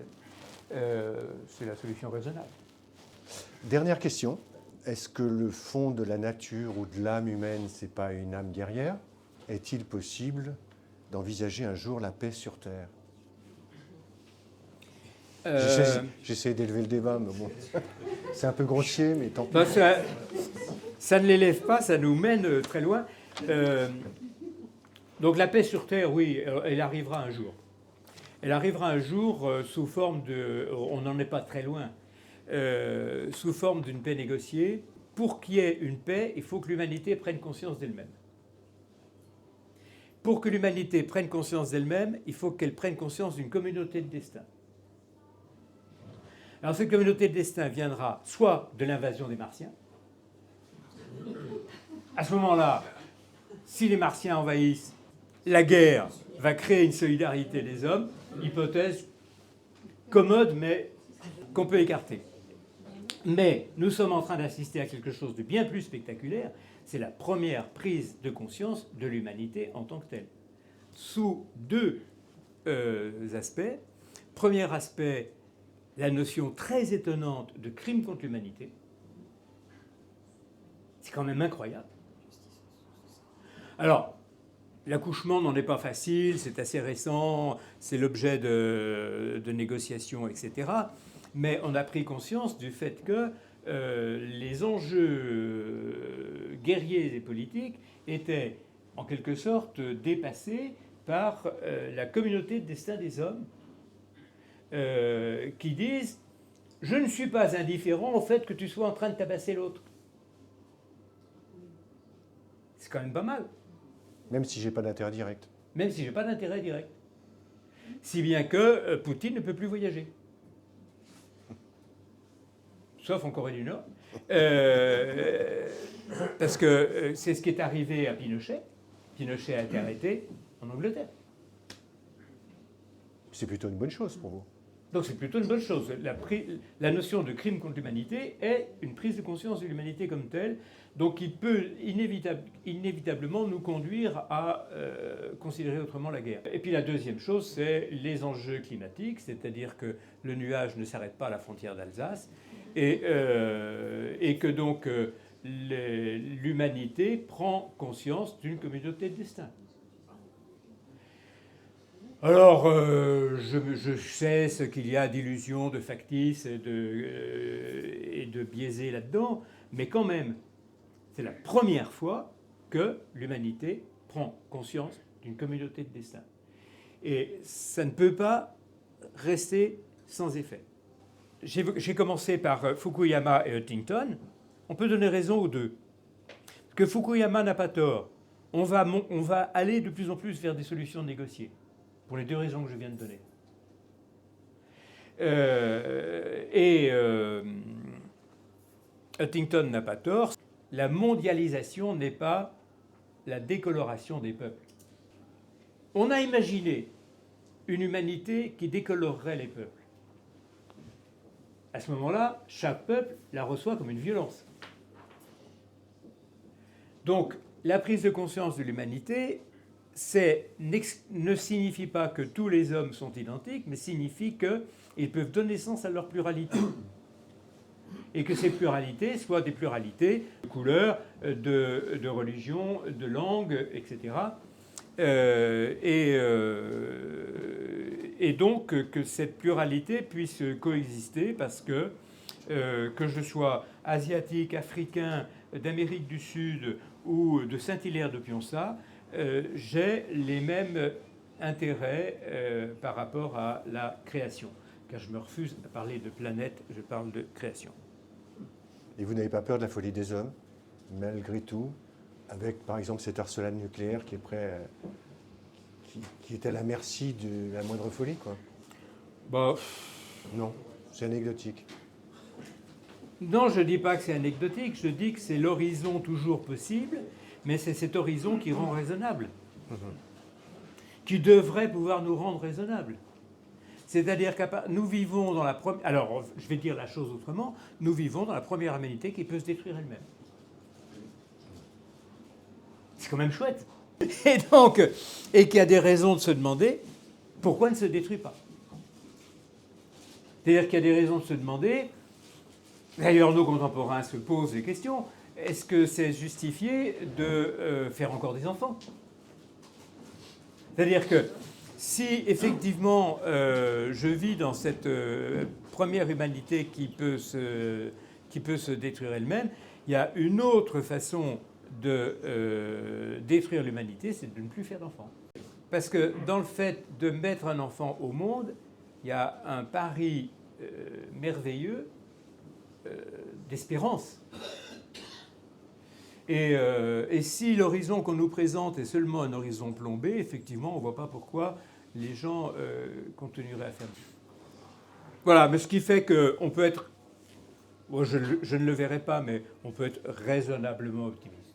C'est la solution raisonnable. Dernière question. Est-ce que le fond de la nature ou de l'âme humaine, c'est pas une âme guerrière? Est-il possible d'envisager un jour la paix sur Terre? J'essaie d'élever le débat, mais bon, c'est un peu grossier, mais tant pis. Ben ça ne l'élève pas, ça nous mène très loin. Donc la paix sur Terre, oui, elle arrivera un jour. Elle arrivera un jour sous forme de... On n'en est pas très loin. Sous forme d'une paix négociée. Pour qu'il y ait une paix, il faut que l'humanité prenne conscience d'elle-même. Pour que l'humanité prenne conscience d'elle-même, il faut qu'elle prenne conscience d'une communauté de destin. Alors cette communauté de destin viendra soit de l'invasion des Martiens. À ce moment-là, si les Martiens envahissent, la guerre va créer une solidarité des hommes, hypothèse commode mais qu'on peut écarter. Mais nous sommes en train d'assister à quelque chose de bien plus spectaculaire, c'est la première prise de conscience de l'humanité en tant que telle. Sous deux aspects. Premier aspect, la notion très étonnante de crime contre l'humanité. C'est quand même incroyable. Alors, l'accouchement n'en est pas facile, c'est assez récent, c'est l'objet de négociations, etc. Mais on a pris conscience du fait que les enjeux guerriers et politiques étaient en quelque sorte dépassés par la communauté de destin des hommes qui disent « Je ne suis pas indifférent au fait que tu sois en train de tabasser l'autre ». C'est quand même pas mal. Même si j'ai pas d'intérêt direct. Même si je n'ai pas d'intérêt direct. Si bien que Poutine ne peut plus voyager. Sauf en Corée du Nord. Parce que c'est ce qui est arrivé à Pinochet. Pinochet a été arrêté en Angleterre. C'est plutôt une bonne chose pour vous. Donc c'est plutôt une bonne chose. La notion de crime contre l'humanité est une prise de conscience de l'humanité comme telle, donc qui peut inévitablement nous conduire à considérer autrement la guerre. Et puis la deuxième chose, c'est les enjeux climatiques, c'est-à-dire que le nuage ne s'arrête pas à la frontière d'Alsace, et que donc l'humanité prend conscience d'une communauté de destin. Alors, je sais ce qu'il y a d'illusions, de factices et de biaisés là-dedans, mais quand même, c'est la première fois que l'humanité prend conscience d'une communauté de destin. Et ça ne peut pas rester sans effet. J'ai commencé par Fukuyama et Huntington. On peut donner raison aux deux. Que Fukuyama n'a pas tort. On va aller de plus en plus vers des solutions négociées. Pour les deux raisons que je viens de donner. Huntington n'a pas tort. La mondialisation n'est pas la décoloration des peuples. On a imaginé une humanité qui décolorerait les peuples. À ce moment-là, chaque peuple la reçoit comme une violence. Donc, la prise de conscience de l'humanité ne signifie pas que tous les hommes sont identiques, mais signifie qu'ils peuvent donner sens à leur pluralité. Et que ces pluralités soient des pluralités de couleurs, de religions, de langues, etc. Et donc que cette pluralité puisse coexister parce que je sois asiatique, africain, d'Amérique du Sud ou de Saint-Hilaire de Pionça, j'ai les mêmes intérêts par rapport à la création. Car je me refuse à parler de planète, je parle de création. Et vous n'avez pas peur de la folie des hommes, malgré tout, avec par exemple cet arsenal nucléaire qui est prêt, qui est à la merci de la moindre folie, quoi? Bon. Non, c'est anecdotique. Non, je ne dis pas que c'est anecdotique, je dis que c'est l'horizon toujours possible, mais c'est cet horizon qui rend raisonnable, qui devrait pouvoir nous rendre raisonnables. C'est-à-dire que nous vivons dans la première... Alors, je vais dire la chose autrement. Nous vivons dans la première humanité qui peut se détruire elle-même. C'est quand même chouette. Et qu'il y a des raisons de se demander pourquoi elle ne se détruit pas. C'est-à-dire qu'il y a des raisons de se demander... D'ailleurs, nos contemporains se posent des questions. Est-ce que c'est justifié de faire encore des enfants? C'est-à-dire que si effectivement je vis dans cette première humanité qui peut se détruire elle-même, il y a une autre façon de détruire l'humanité, c'est de ne plus faire d'enfants. Parce que dans le fait de mettre un enfant au monde, il y a un pari merveilleux d'espérance. Et si l'horizon qu'on nous présente est seulement un horizon plombé, effectivement, on ne voit pas pourquoi les gens continueraient à faire. Voilà, mais ce qui fait qu'on peut être, bon, je ne le verrai pas, mais on peut être raisonnablement optimiste.